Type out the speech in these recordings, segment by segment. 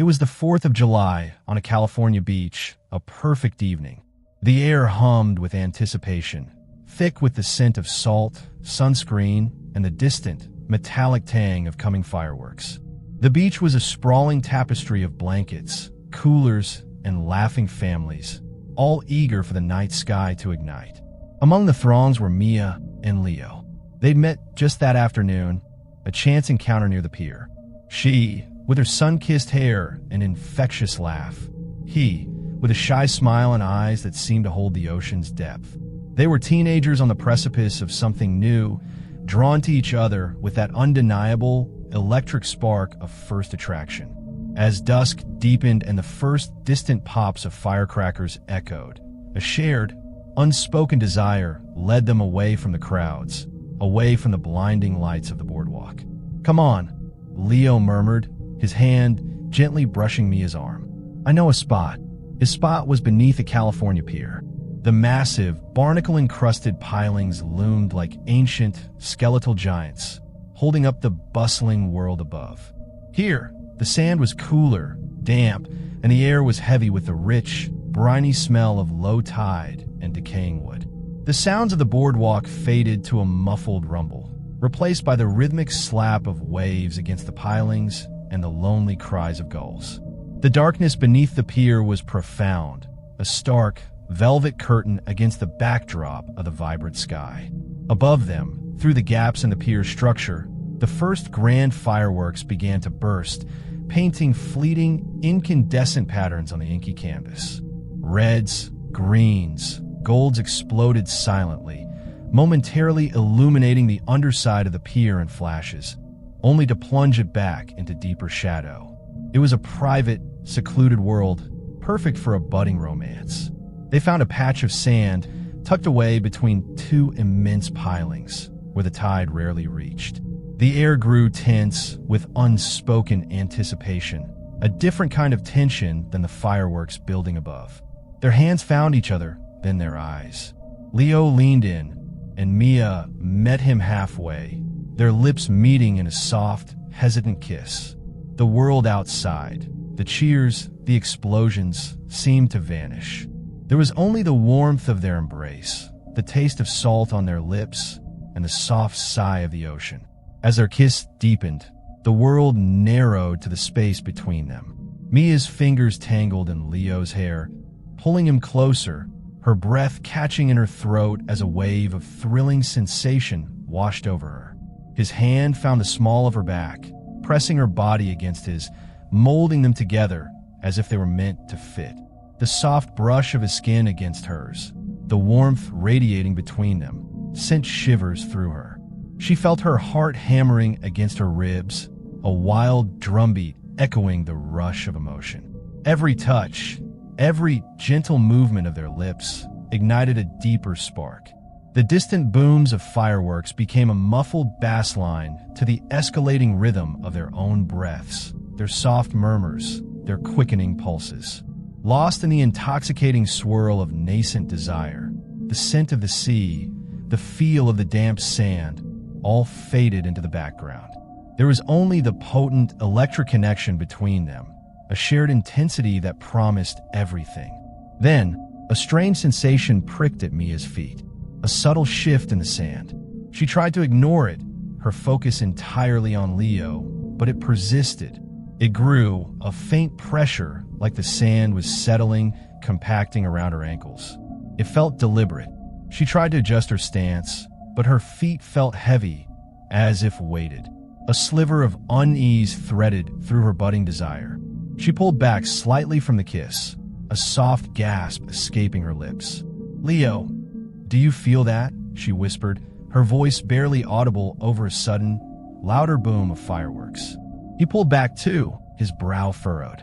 was the 4th of July on a California beach, a perfect evening. The air hummed with anticipation, thick with the scent of salt, sunscreen, and the distant, metallic tang of coming fireworks. The beach was a sprawling tapestry of blankets, coolers, and laughing families, all eager for the night sky to ignite. Among the throngs were Mia and Leo. They'd met just that afternoon, a chance encounter near the pier. She, with her sun-kissed hair and infectious laugh. He, with a shy smile and eyes that seemed to hold the ocean's depth. They were teenagers on the precipice of something new, drawn to each other with that undeniable, electric spark of first attraction. As dusk deepened and the first distant pops of firecrackers echoed, a shared, unspoken desire led them away from the crowds, away from the blinding lights of the boardwalk. "Come on," Leo murmured, his hand gently brushing Mia's arm. "I know a spot." His spot was beneath a California pier. The massive, barnacle-encrusted pilings loomed like ancient, skeletal giants, holding up the bustling world above. Here, the sand was cooler, damp, and the air was heavy with the rich, briny smell of low tide and decaying wood. The sounds of the boardwalk faded to a muffled rumble, replaced by the rhythmic slap of waves against the pilings and the lonely cries of gulls. The darkness beneath the pier was profound, a stark, velvet curtain against the backdrop of the vibrant sky. Above them, through the gaps in the pier's structure, the first grand fireworks began to burst, painting fleeting, incandescent patterns on the inky canvas. Reds, greens, golds exploded silently, momentarily illuminating the underside of the pier in flashes, only to plunge it back into deeper shadow. It was a private, secluded world, perfect for a budding romance. They found a patch of sand tucked away between two immense pilings, where the tide rarely reached. The air grew tense with unspoken anticipation, a different kind of tension than the fireworks building above. Their hands found each other, then their eyes. Leo leaned in, and Mia met him halfway, their lips meeting in a soft, hesitant kiss. The world outside, the cheers, the explosions, seemed to vanish. There was only the warmth of their embrace, the taste of salt on their lips, and the soft sigh of the ocean. As their kiss deepened, the world narrowed to the space between them. Mia's fingers tangled in Leo's hair, pulling him closer, her breath catching in her throat as a wave of thrilling sensation washed over her. His hand found the small of her back, pressing her body against his, molding them together as if they were meant to fit. The soft brush of his skin against hers, the warmth radiating between them, sent shivers through her. She felt her heart hammering against her ribs, a wild drumbeat echoing the rush of emotion. Every touch, every gentle movement of their lips ignited a deeper spark. The distant booms of fireworks became a muffled bass line to the escalating rhythm of their own breaths, their soft murmurs, their quickening pulses. Lost in the intoxicating swirl of nascent desire, the scent of the sea, the feel of the damp sand, all faded into the background. There was only the potent electric connection between them, a shared intensity that promised everything. Then, a strange sensation pricked at Mia's feet, a subtle shift in the sand. She tried to ignore it, her focus entirely on Leo, but it persisted. It grew, a faint pressure, like the sand was settling, compacting around her ankles. It felt deliberate. She tried to adjust her stance, but her feet felt heavy, as if weighted. A sliver of unease threaded through her budding desire. She pulled back slightly from the kiss, a soft gasp escaping her lips. "Leo, do you feel that?" she whispered, her voice barely audible over a sudden, louder boom of fireworks. He pulled back too, his brow furrowed.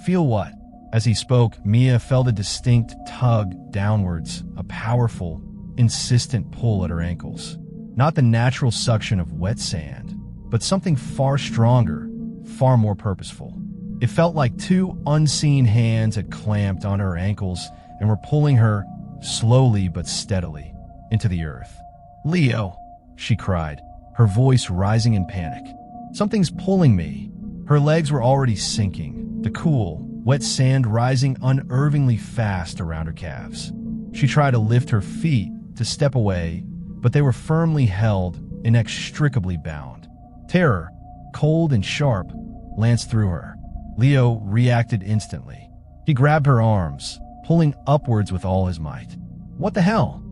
"Feel what?" As he spoke, Mia felt a distinct tug downwards, a powerful, insistent pull at her ankles. Not the natural suction of wet sand, but something far stronger, far more purposeful. It felt like two unseen hands had clamped on her ankles and were pulling her, slowly but steadily, into the earth. "Leo," she cried, her voice rising in panic. "Something's pulling me." Her legs were already sinking, the cool, wet sand rising unearthingly fast around her calves. She tried to lift her feet to step away, but they were firmly held, inextricably bound. Terror, cold and sharp, lanced through her. Leo reacted instantly. He grabbed her arms, pulling upwards with all his might. "What the hell?"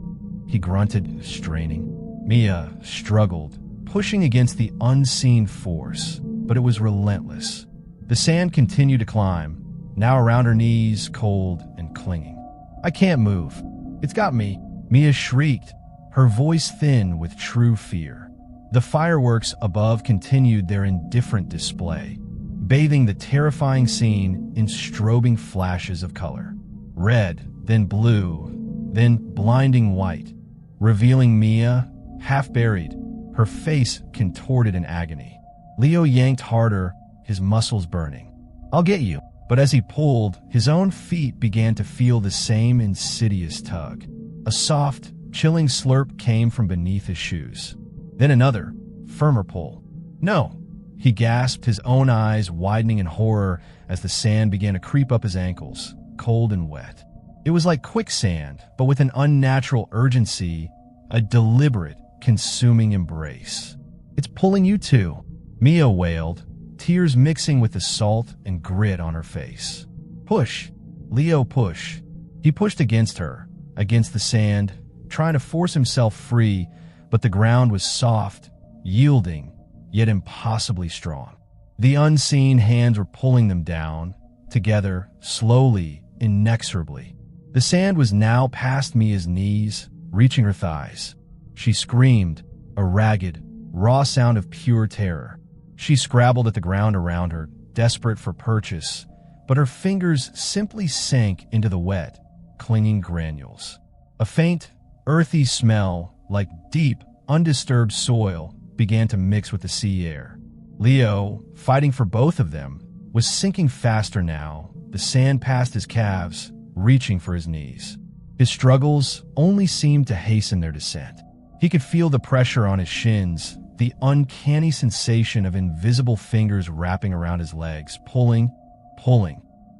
he grunted, straining. Mia struggled, pushing against the unseen force, but it was relentless. The sand continued to climb, now around her knees, cold and clinging. "I can't move. It's got me," Mia shrieked, her voice thin with true fear. The fireworks above continued their indifferent display, bathing the terrifying scene in strobing flashes of color. Red, then blue, then blinding white, revealing Mia, half buried, her face contorted in agony. Leo yanked harder, his muscles burning. "I'll get you." But as he pulled, his own feet began to feel the same insidious tug. A soft, chilling slurp came from beneath his shoes. Then another, firmer pull. "No!" He gasped, his own eyes widening in horror as the sand began to creep up his ankles, cold and wet. It was like quicksand, but with an unnatural urgency, a deliberate, consuming embrace. "It's pulling you too," Mia wailed, tears mixing with the salt and grit on her face. "Push." Leo push. He pushed against her, against the sand, trying to force himself free, but the ground was soft, yielding, yet impossibly strong. The unseen hands were pulling them down, together, slowly, inexorably. The sand was now past Mia's knees, reaching her thighs. She screamed, a ragged, raw sound of pure terror. She scrabbled at the ground around her, desperate for purchase, but her fingers simply sank into the wet, clinging granules. A faint, earthy smell, like deep, undisturbed soil, began to mix with the sea air. Leo, fighting for both of them, was sinking faster now, the sand past his calves, reaching for his knees. His struggles only seemed to hasten their descent. He could feel the pressure on his shins, the uncanny sensation of invisible fingers wrapping around his legs, pulling.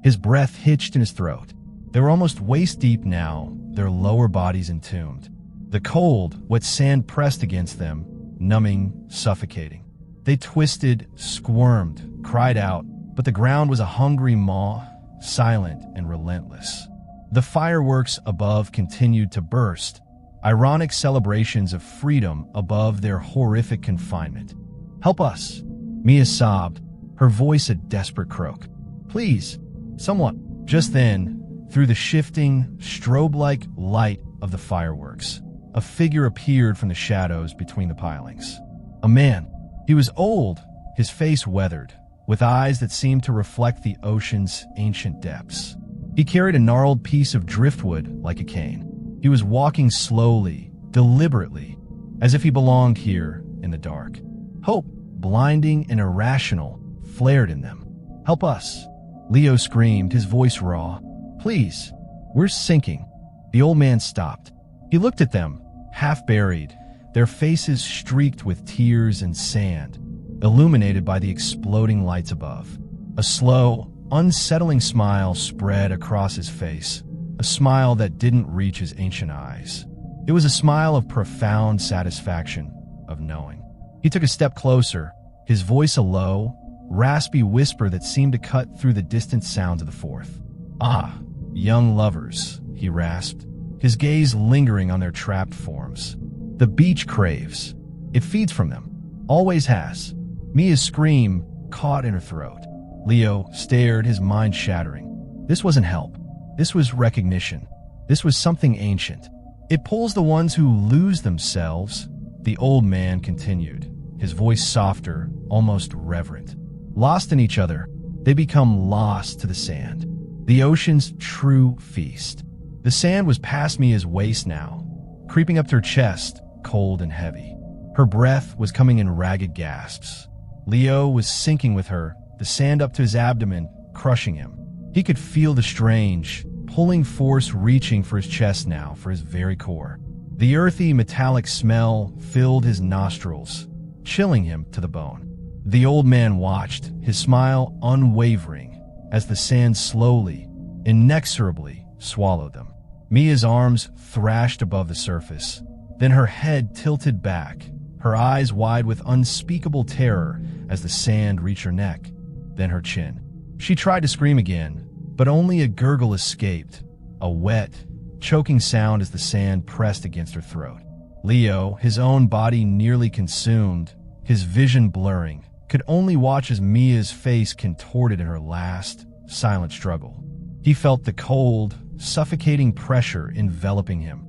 His breath hitched in his throat. They were almost waist-deep now, their lower bodies entombed. The cold, wet sand pressed against them, numbing, suffocating. They twisted, squirmed, cried out, but the ground was a hungry maw, silent and relentless. The fireworks above continued to burst, ironic celebrations of freedom above their horrific confinement. "Help us," Mia sobbed, her voice a desperate croak. "Please, someone." Just then, through the shifting, strobe-like light of the fireworks, a figure appeared from the shadows between the pilings. A man. He was old, his face weathered, with eyes that seemed to reflect the ocean's ancient depths. He carried a gnarled piece of driftwood like a cane. He was walking slowly, deliberately, as if he belonged here in the dark. Hope, blinding and irrational, flared in them. "Help us," Leo screamed, his voice raw. "Please, we're sinking." The old man stopped. He looked at them, half buried, their faces streaked with tears and sand, illuminated by the exploding lights above. A slow, unsettling smile spread across his face, a smile that didn't reach his ancient eyes. It was a smile of profound satisfaction, of knowing. He took a step closer, his voice a low, raspy whisper that seemed to cut through the distant sounds of the forest. "Ah, young lovers," he rasped, his gaze lingering on their trapped forms. "The beach craves. It feeds from them. Always has." Mia's scream caught in her throat. Leo stared, his mind shattering. This wasn't help. This was recognition. This was something ancient. "It pulls the ones who lose themselves," the old man continued, his voice softer, almost reverent. "Lost in each other, they become lost to the sand. The ocean's true feast." The sand was past Mia's waist now, creeping up to her chest, cold and heavy. Her breath was coming in ragged gasps. Leo was sinking with her, the sand up to his abdomen, crushing him. He could feel the strange, pulling force reaching for his chest now, for his very core. The earthy, metallic smell filled his nostrils, chilling him to the bone. The old man watched, his smile unwavering, as the sand slowly, inexorably swallowed them. Mia's arms thrashed above the surface, then her head tilted back, her eyes wide with unspeakable terror as the sand reached her neck, then her chin. She tried to scream again, but only a gurgle escaped, a wet, choking sound as the sand pressed against her throat. Leo, his own body nearly consumed, his vision blurring, could only watch as Mia's face contorted in her last, silent struggle. He felt the cold, suffocating pressure enveloping him,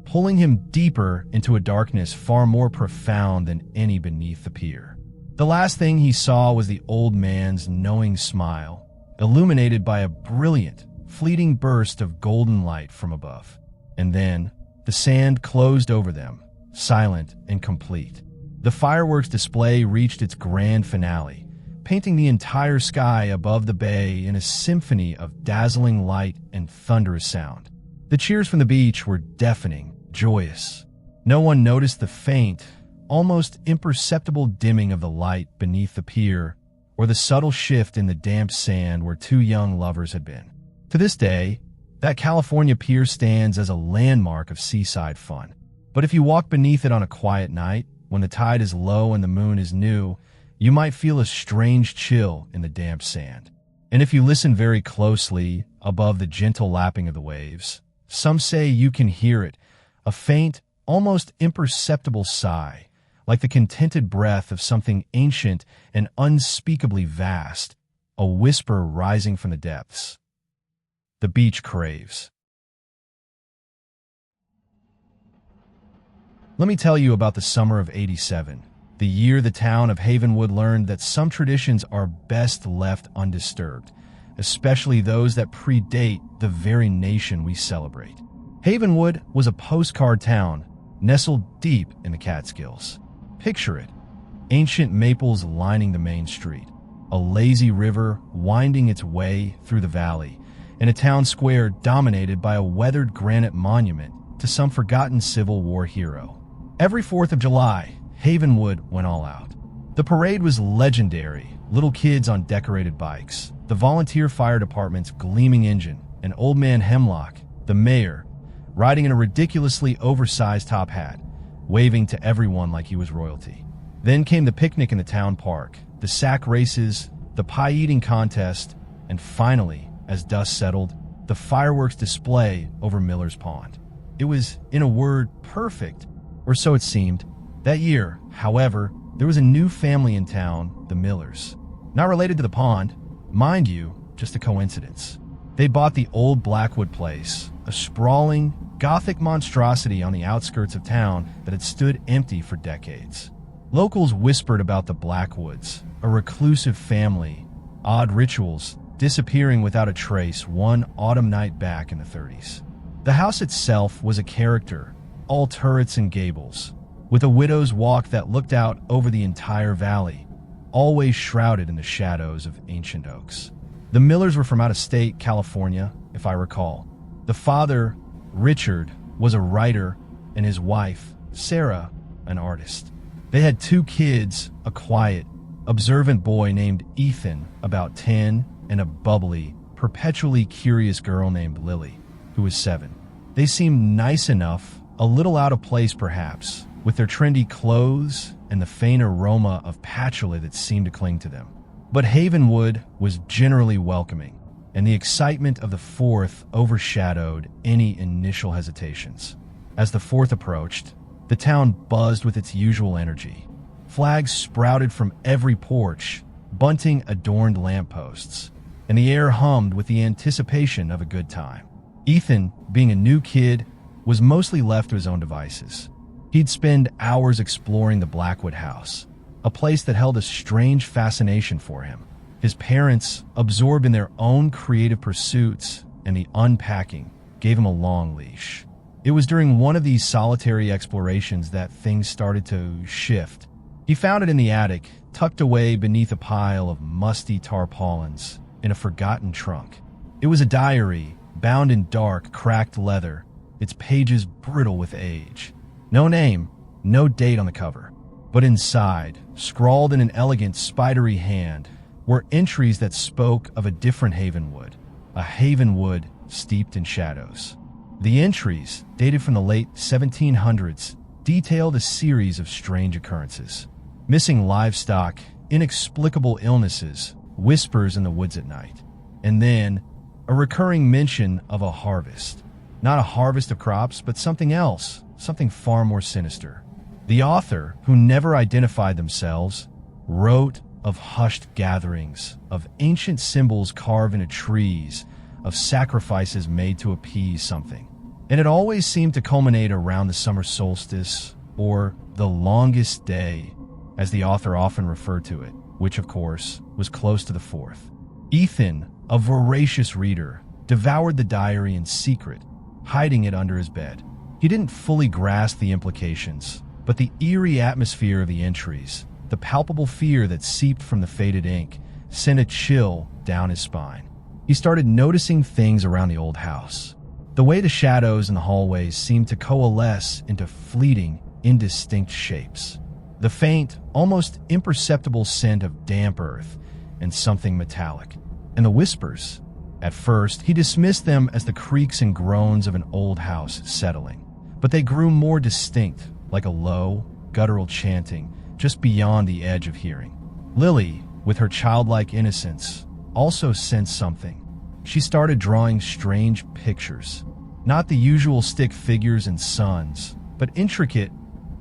pulling him deeper into a darkness far more profound than any beneath the pier. The last thing he saw was the old man's knowing smile, illuminated by a brilliant, fleeting burst of golden light from above. And then, the sand closed over them, silent and complete. The fireworks display reached its grand finale, painting the entire sky above the bay in a symphony of dazzling light and thunderous sound. The cheers from the beach were deafening, joyous. No one noticed the faint, almost imperceptible dimming of the light beneath the pier, or the subtle shift in the damp sand where two young lovers had been. To this day, that California pier stands as a landmark of seaside fun. But if you walk beneath it on a quiet night, when the tide is low and the moon is new, you might feel a strange chill in the damp sand. And if you listen very closely, above the gentle lapping of the waves, some say you can hear it, a faint, almost imperceptible sigh, like the contented breath of something ancient and unspeakably vast, a whisper rising from the depths. The Beach Craves. Let me tell you about the summer of '87, the year the town of Havenwood learned that some traditions are best left undisturbed, especially those that predate the very nation we celebrate. Havenwood was a postcard town nestled deep in the Catskills. Picture it, ancient maples lining the main street, a lazy river winding its way through the valley, and a town square dominated by a weathered granite monument to some forgotten Civil War hero. Every 4th of July, Havenwood went all out. The parade was legendary, little kids on decorated bikes, the volunteer fire department's gleaming engine, and Old Man Hemlock, the mayor, riding in a ridiculously oversized top hat, waving to everyone like he was royalty. Then came the picnic in the town park, the sack races, the pie-eating contest, and finally, as dust settled, the fireworks display over Miller's Pond. It was, in a word, perfect, or so it seemed. That year, however, there was a new family in town, the Millers. Not related to the pond, mind you, just a coincidence. They bought the old Blackwood place, a sprawling, Gothic monstrosity on the outskirts of town that had stood empty for decades. Locals whispered about the Blackwoods, a reclusive family, odd rituals, disappearing without a trace one autumn night back in the '30s. The house itself was a character, all turrets and gables, with a widow's walk that looked out over the entire valley, always shrouded in the shadows of ancient oaks. The Millers were from out-of-state California, if I recall. The father, Richard, was a writer, and his wife, Sarah, an artist. They had 2 kids, a quiet, observant boy named Ethan, about 10, and a bubbly, perpetually curious girl named Lily, who was 7. They seemed nice enough, a little out of place perhaps, with their trendy clothes and the faint aroma of patchouli that seemed to cling to them. But Havenwood was generally welcoming, and the excitement of the 4th overshadowed any initial hesitations. As the 4th approached, the town buzzed with its usual energy. Flags sprouted from every porch, bunting adorned lampposts, and the air hummed with the anticipation of a good time. Ethan, being a new kid, was mostly left to his own devices. He'd spend hours exploring the Blackwood house, a place that held a strange fascination for him. His parents, absorbed in their own creative pursuits and the unpacking, gave him a long leash. It was during one of these solitary explorations that things started to shift. He found it in the attic, tucked away beneath a pile of musty tarpaulins in a forgotten trunk. It was a diary, bound in dark, cracked leather, its pages brittle with age. No name, no date on the cover. But inside, scrawled in an elegant, spidery hand, were entries that spoke of a different Havenwood, a Havenwood steeped in shadows. The entries, dated from the late 1700s, detailed a series of strange occurrences. Missing livestock, inexplicable illnesses, whispers in the woods at night, and then a recurring mention of a harvest. Not a harvest of crops, but something else, something far more sinister. The author, who never identified themselves, wrote of hushed gatherings, of ancient symbols carved into trees, of sacrifices made to appease something. And it always seemed to culminate around the summer solstice, or the longest day, as the author often referred to it, which of course was close to the 4th. Ethan, a voracious reader, devoured the diary in secret, hiding it under his bed. He didn't fully grasp the implications, but the eerie atmosphere of the entries, the palpable fear that seeped from the faded ink, sent a chill down his spine. He started noticing things around the old house. The way the shadows in the hallways seemed to coalesce into fleeting, indistinct shapes. The faint, almost imperceptible scent of damp earth and something metallic. And the whispers. At first, he dismissed them as the creaks and groans of an old house settling. But they grew more distinct, like a low, guttural chanting just beyond the edge of hearing. Lily, with her childlike innocence, also sensed something. She started drawing strange pictures. Not the usual stick figures and suns, but intricate,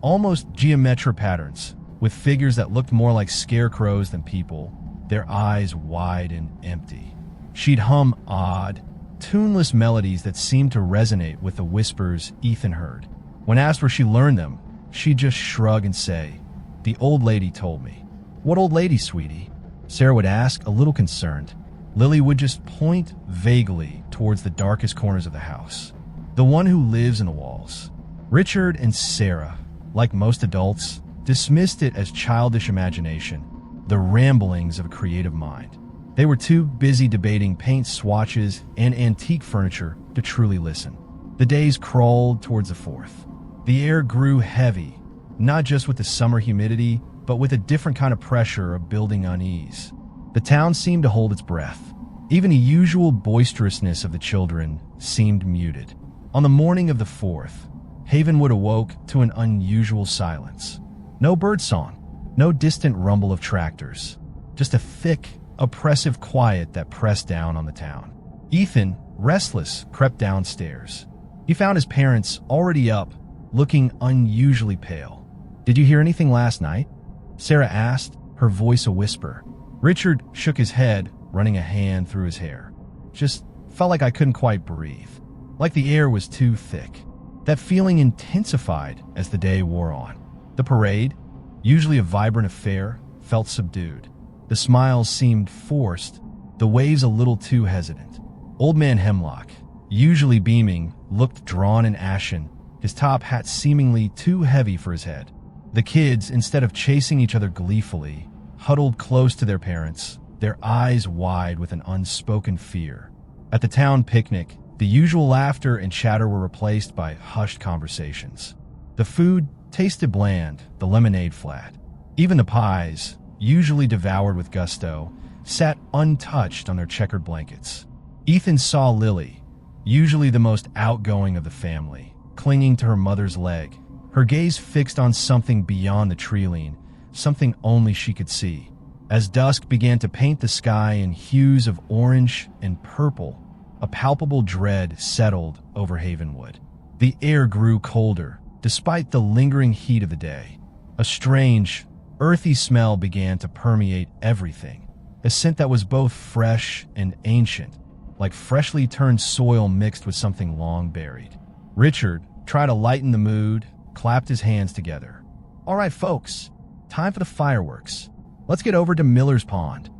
almost geometric patterns, with figures that looked more like scarecrows than people, their eyes wide and empty. She'd hum odd, tuneless melodies that seemed to resonate with the whispers Ethan heard. When asked where she learned them, she'd just shrug and say, "The old lady told me." "What old lady, sweetie?" Sarah would ask, a little concerned. Lily would just point vaguely towards the darkest corners of the house. "The one who lives in the walls." Richard and Sarah, like most adults, dismissed it as childish imagination, the ramblings of a creative mind. They were too busy debating paint swatches and antique furniture to truly listen. The days crawled towards the 4th. The air grew heavy, not just with the summer humidity, but with a different kind of pressure of building unease. The town seemed to hold its breath. Even the usual boisterousness of the children seemed muted. On the morning of the 4th, Havenwood awoke to an unusual silence. No birdsong, no distant rumble of tractors, just a thick, oppressive quiet that pressed down on the town. Ethan, restless, crept downstairs. He found his parents already up, looking unusually pale. "Did you hear anything last night?" Sarah asked, her voice a whisper. Richard shook his head, running a hand through his hair. "Just felt like I couldn't quite breathe. Like the air was too thick." That feeling intensified as the day wore on. The parade, usually a vibrant affair, felt subdued. The smiles seemed forced, the waves a little too hesitant. Old Man Hemlock, usually beaming, looked drawn and ashen, his top hat seemingly too heavy for his head. The kids, instead of chasing each other gleefully, huddled close to their parents, their eyes wide with an unspoken fear. At the town picnic, the usual laughter and chatter were replaced by hushed conversations. The food tasted bland, the lemonade flat. Even the pies, usually devoured with gusto, sat untouched on their checkered blankets. Ethan saw Lily, usually the most outgoing of the family, clinging to her mother's leg, her gaze fixed on something beyond the treeline, something only she could see. As dusk began to paint the sky in hues of orange and purple, a palpable dread settled over Havenwood. The air grew colder, despite the lingering heat of the day. A strange, earthy smell began to permeate everything, a scent that was both fresh and ancient, like freshly turned soil mixed with something long buried. Richard tried to lighten the mood, clapped his hands together. "All right, folks, time for the fireworks. Let's get over to Miller's Pond."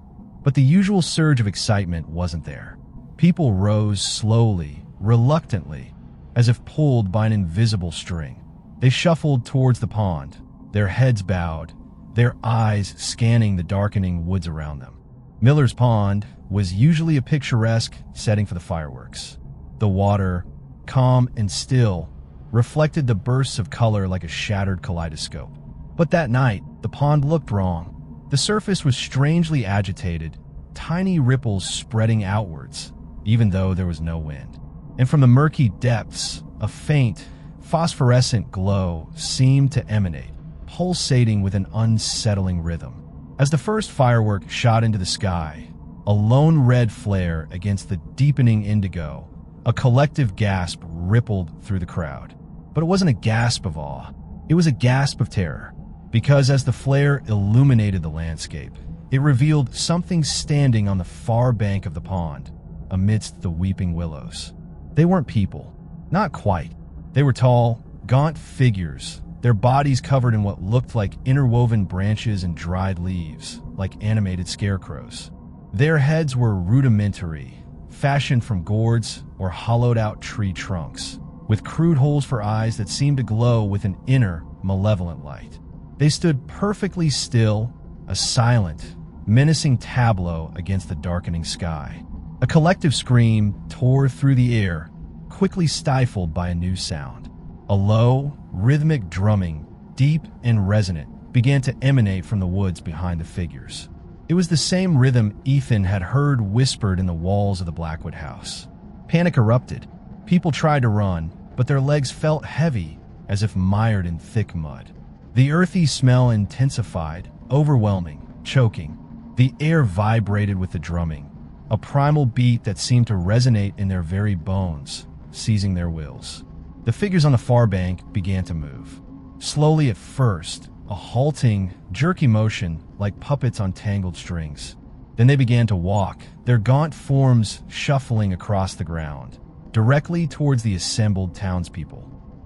But the usual surge of excitement wasn't there. People rose slowly, reluctantly, as if pulled by an invisible string. They shuffled towards the pond, their heads bowed, their eyes scanning the darkening woods around them. Miller's Pond was usually a picturesque setting for the fireworks. The water, calm and still, reflected the bursts of color like a shattered kaleidoscope. But that night, the pond looked wrong. The surface was strangely agitated, tiny ripples spreading outwards, even though there was no wind. And from the murky depths, a faint, phosphorescent glow seemed to emanate, pulsating with an unsettling rhythm. As the first firework shot into the sky, a lone red flare against the deepening indigo, a collective gasp rippled through the crowd. But it wasn't a gasp of awe. It was a gasp of terror, because as the flare illuminated the landscape, it revealed something standing on the far bank of the pond, amidst the weeping willows. They weren't people. Not quite. They were tall, gaunt figures, their bodies covered in what looked like interwoven branches and dried leaves, like animated scarecrows. Their heads were rudimentary, fashioned from gourds or hollowed-out tree trunks, with crude holes for eyes that seemed to glow with an inner, malevolent light. They stood perfectly still, a silent, menacing tableau against the darkening sky. A collective scream tore through the air, quickly stifled by a new sound. A low, rhythmic drumming, deep and resonant, began to emanate from the woods behind the figures. It was the same rhythm Ethan had heard whispered in the walls of the Blackwood house. Panic erupted. People tried to run, but their legs felt heavy, as if mired in thick mud. The earthy smell intensified, overwhelming, choking. The air vibrated with the drumming, a primal beat that seemed to resonate in their very bones, seizing their wills. The figures on the far bank began to move. Slowly at first, a halting, jerky motion like puppets on tangled strings. Then they began to walk, their gaunt forms shuffling across the ground, directly towards the assembled townspeople.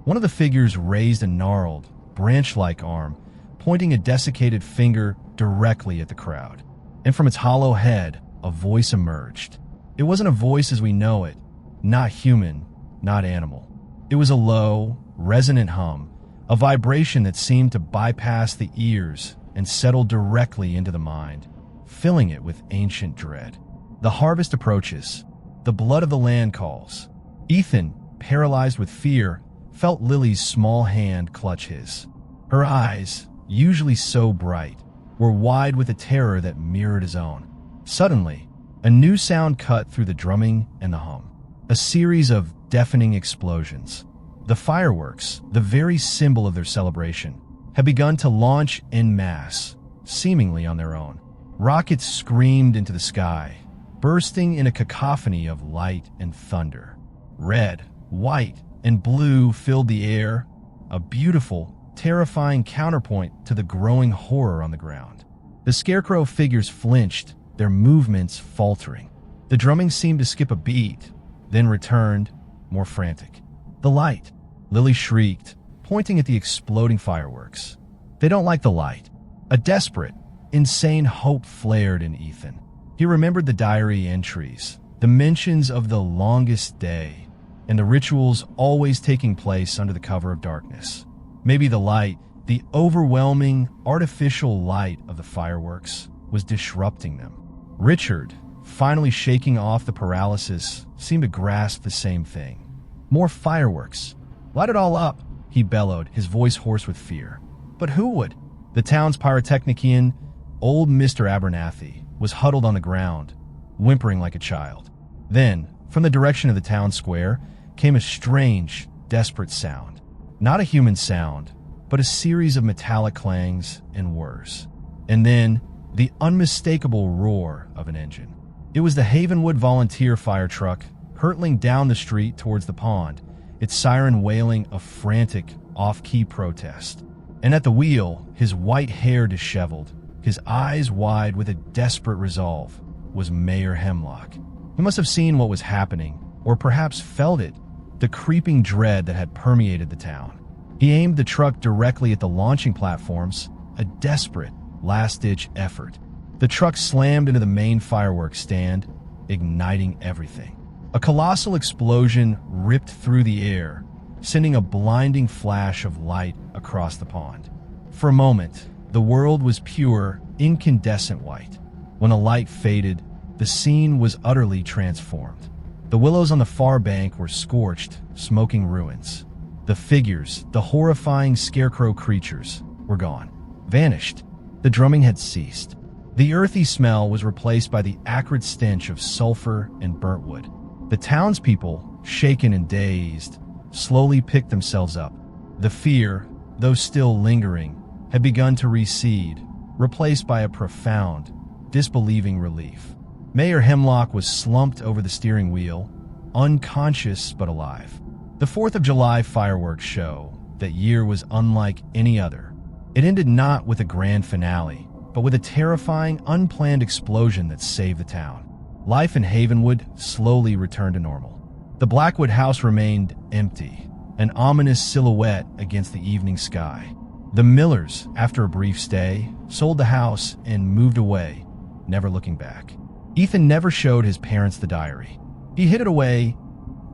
One of the figures raised a gnarled, branch-like arm, pointing a desiccated finger directly at the crowd. And from its hollow head, a voice emerged. It wasn't a voice as we know it, not human, not animal. It was a low, resonant hum, a vibration that seemed to bypass the ears and settle directly into the mind, filling it with ancient dread. The harvest approaches. The blood of the land calls. Ethan, paralyzed with fear, felt Lily's small hand clutch his. Her eyes, usually so bright, were wide with a terror that mirrored his own. Suddenly, a new sound cut through the drumming and the hum. A series of deafening explosions. The fireworks, the very symbol of their celebration, had begun to launch en masse, seemingly on their own. Rockets screamed into the sky, bursting in a cacophony of light and thunder. Red, white, and blue filled the air, a beautiful, terrifying counterpoint to the growing horror on the ground. The scarecrow figures flinched, their movements faltering. The drumming seemed to skip a beat, then returned, more frantic. The light, Lily shrieked, pointing at the exploding fireworks. They don't like the light. A desperate, insane hope flared in Ethan. He remembered the diary entries, the mentions of the longest day, and the rituals always taking place under the cover of darkness. Maybe the light, the overwhelming, artificial light of the fireworks, was disrupting them. Richard, finally shaking off the paralysis, seemed to grasp the same thing. More fireworks. Light it all up, he bellowed, his voice hoarse with fear. But who would? The town's pyrotechnician, old Mr. Abernathy, was huddled on the ground, whimpering like a child. Then, from the direction of the town square, came a strange, desperate sound. Not a human sound, but a series of metallic clangs and whirs. And then, the unmistakable roar of an engine. It was the Havenwood volunteer fire truck, hurtling down the street towards the pond, its siren wailing a frantic, off-key protest. And at the wheel, his white hair disheveled, his eyes wide with a desperate resolve, was Mayor Hemlock. He must have seen what was happening, or perhaps felt it, the creeping dread that had permeated the town. He aimed the truck directly at the launching platforms, a desperate, last-ditch effort. The truck slammed into the main fireworks stand, igniting everything. A colossal explosion ripped through the air, sending a blinding flash of light across the pond. For a moment, the world was pure, incandescent white. When the light faded, the scene was utterly transformed. The willows on the far bank were scorched, smoking ruins. The figures, the horrifying scarecrow creatures, were gone, vanished. The drumming had ceased. The earthy smell was replaced by the acrid stench of sulfur and burnt wood. The townspeople, shaken and dazed, slowly picked themselves up. The fear, though still lingering, had begun to recede, replaced by a profound, disbelieving relief. Mayor Hemlock was slumped over the steering wheel, unconscious but alive. The 4th of July fireworks show that year was unlike any other. It ended not with a grand finale, but with a terrifying, unplanned explosion that saved the town. Life in Havenwood slowly returned to normal. The Blackwood house remained empty, an ominous silhouette against the evening sky. The Millers, after a brief stay, sold the house and moved away, never looking back. Ethan never showed his parents the diary. He hid it away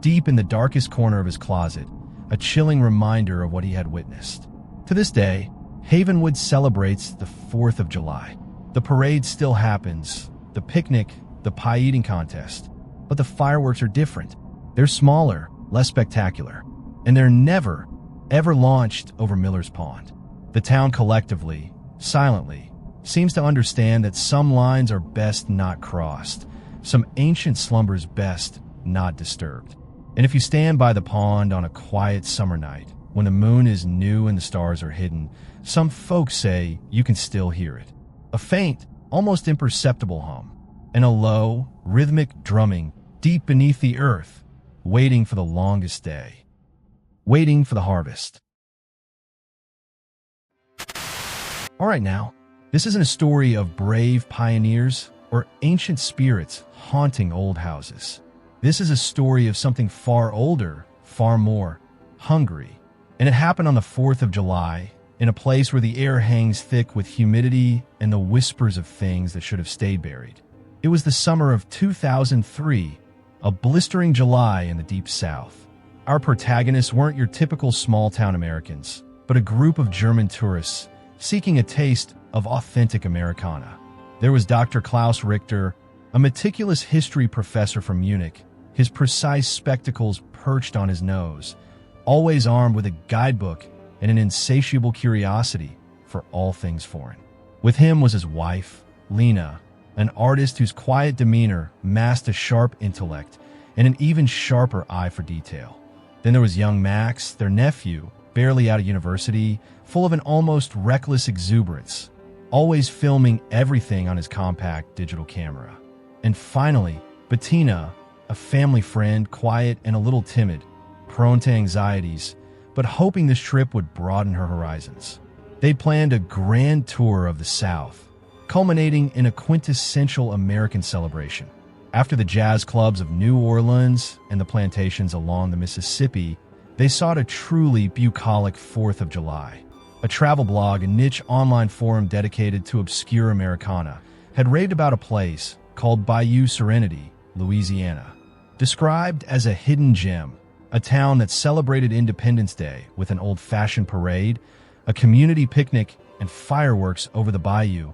deep in the darkest corner of his closet, a chilling reminder of what he had witnessed. To this day, Havenwood celebrates the 4th of July. The parade still happens, the picnic, the pie eating contest, but the fireworks are different. They're smaller, less spectacular, and they're never, ever launched over Miller's Pond. The town collectively, silently, seems to understand that some lines are best not crossed, some ancient slumbers best not disturbed. And if you stand by the pond on a quiet summer night, when the moon is new and the stars are hidden, some folks say you can still hear it. A faint, almost imperceptible hum, and a low, rhythmic drumming deep beneath the earth, waiting for the longest day, waiting for the harvest. All right now, this isn't a story of brave pioneers or ancient spirits haunting old houses. This is a story of something far older, far more hungry. And it happened on the 4th of July, in a place where the air hangs thick with humidity and the whispers of things that should have stayed buried. It was the summer of 2003, a blistering July in the deep South. Our protagonists weren't your typical small-town Americans, but a group of German tourists seeking a taste of authentic Americana. There was Dr. Klaus Richter, a meticulous history professor from Munich, his precise spectacles perched on his nose, always armed with a guidebook and an insatiable curiosity for all things foreign. With him was his wife, Lena, an artist whose quiet demeanor masked a sharp intellect and an even sharper eye for detail. Then there was young Max, their nephew, barely out of university, full of an almost reckless exuberance, always filming everything on his compact digital camera. And finally, Bettina, a family friend, quiet and a little timid, prone to anxieties, but hoping this trip would broaden her horizons. They planned a grand tour of the South, culminating in a quintessential American celebration. After the jazz clubs of New Orleans and the plantations along the Mississippi, they sought a truly bucolic 4th of July. A travel blog, a niche online forum dedicated to obscure Americana, had raved about a place called Bayou Serenity, Louisiana. Described as a hidden gem, a town that celebrated Independence Day with an old-fashioned parade, a community picnic, and fireworks over the bayou,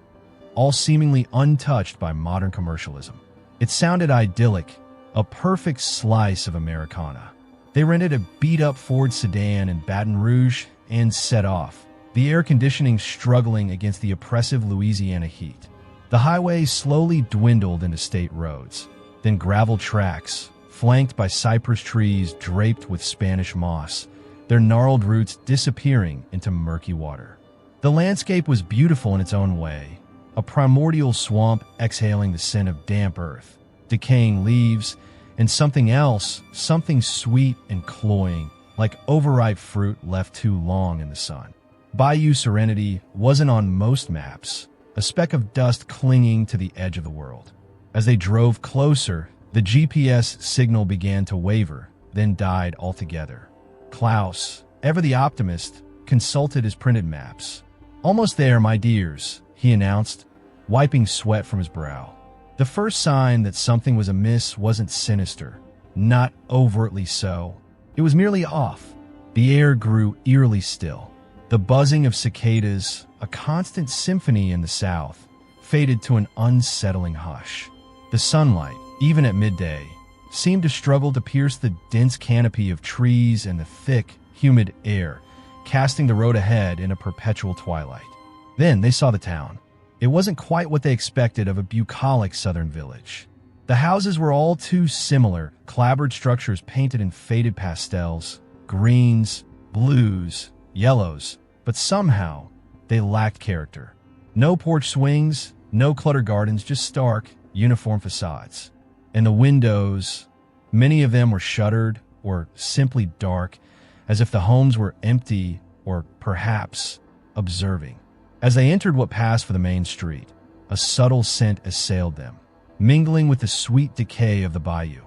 all seemingly untouched by modern commercialism. It sounded idyllic, a perfect slice of Americana. They rented a beat-up Ford sedan in Baton Rouge and set off, the air conditioning struggling against the oppressive Louisiana heat. The highway slowly dwindled into state roads, then gravel tracks, flanked by cypress trees draped with Spanish moss, their gnarled roots disappearing into murky water. The landscape was beautiful in its own way, a primordial swamp exhaling the scent of damp earth, decaying leaves, and something else, something sweet and cloying, like overripe fruit left too long in the sun. Bayou Serenity wasn't on most maps, a speck of dust clinging to the edge of the world. As they drove closer, the GPS signal began to waver, then died altogether. Klaus, ever the optimist, consulted his printed maps. "Almost there, my dears," he announced, wiping sweat from his brow. The first sign that something was amiss wasn't sinister, not overtly so. It was merely off. The air grew eerily still. The buzzing of cicadas, a constant symphony in the south, faded to an unsettling hush. The sunlight, even at midday, seemed to struggle to pierce the dense canopy of trees and the thick, humid air, casting the road ahead in a perpetual twilight. Then they saw the town, It wasn't quite what they expected of a bucolic southern village. The houses were all too similar, clapboard structures painted in faded pastels, greens, blues, yellows, but somehow they lacked character. No porch swings, no cluttered gardens, just stark, uniform facades. And the windows, many of them were shuttered or simply dark, as if the homes were empty or perhaps observing. As they entered what passed for the main street, a subtle scent assailed them, mingling with the sweet decay of the bayou.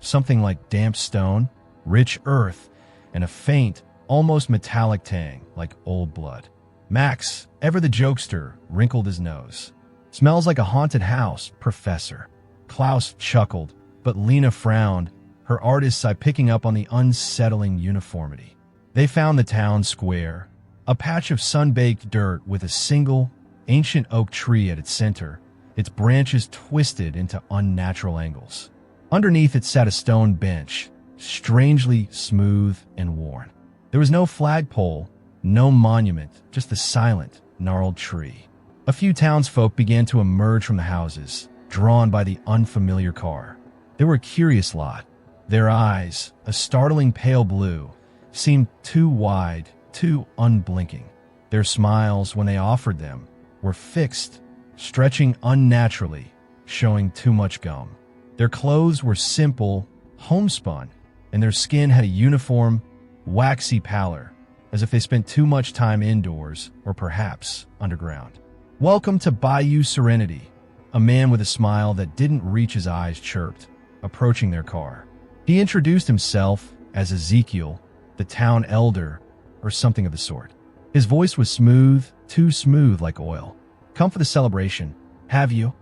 Something like damp stone, rich earth, and a faint, almost metallic tang like old blood. Max, ever the jokester, wrinkled his nose. "Smells like a haunted house, Professor." Klaus chuckled, but Lena frowned, her artist's eye picking up on the unsettling uniformity. They found the town square, a patch of sun-baked dirt with a single, ancient oak tree at its center, its branches twisted into unnatural angles. Underneath it sat a stone bench, strangely smooth and worn. There was no flagpole, no monument, just the silent, gnarled tree. A few townsfolk began to emerge from the houses, drawn by the unfamiliar car. They were a curious lot. Their eyes, a startling pale blue, seemed too wide, too unblinking. Their smiles, when they offered them, were fixed, stretching unnaturally, showing too much gum. Their clothes were simple, homespun, and their skin had a uniform, waxy pallor, as if they spent too much time indoors or perhaps underground. "Welcome to Bayou Serenity," a man with a smile that didn't reach his eyes chirped, approaching their car. He introduced himself as Ezekiel, the town elder, or something of the sort. His voice was smooth, too smooth like oil. "Come for the celebration, have you?"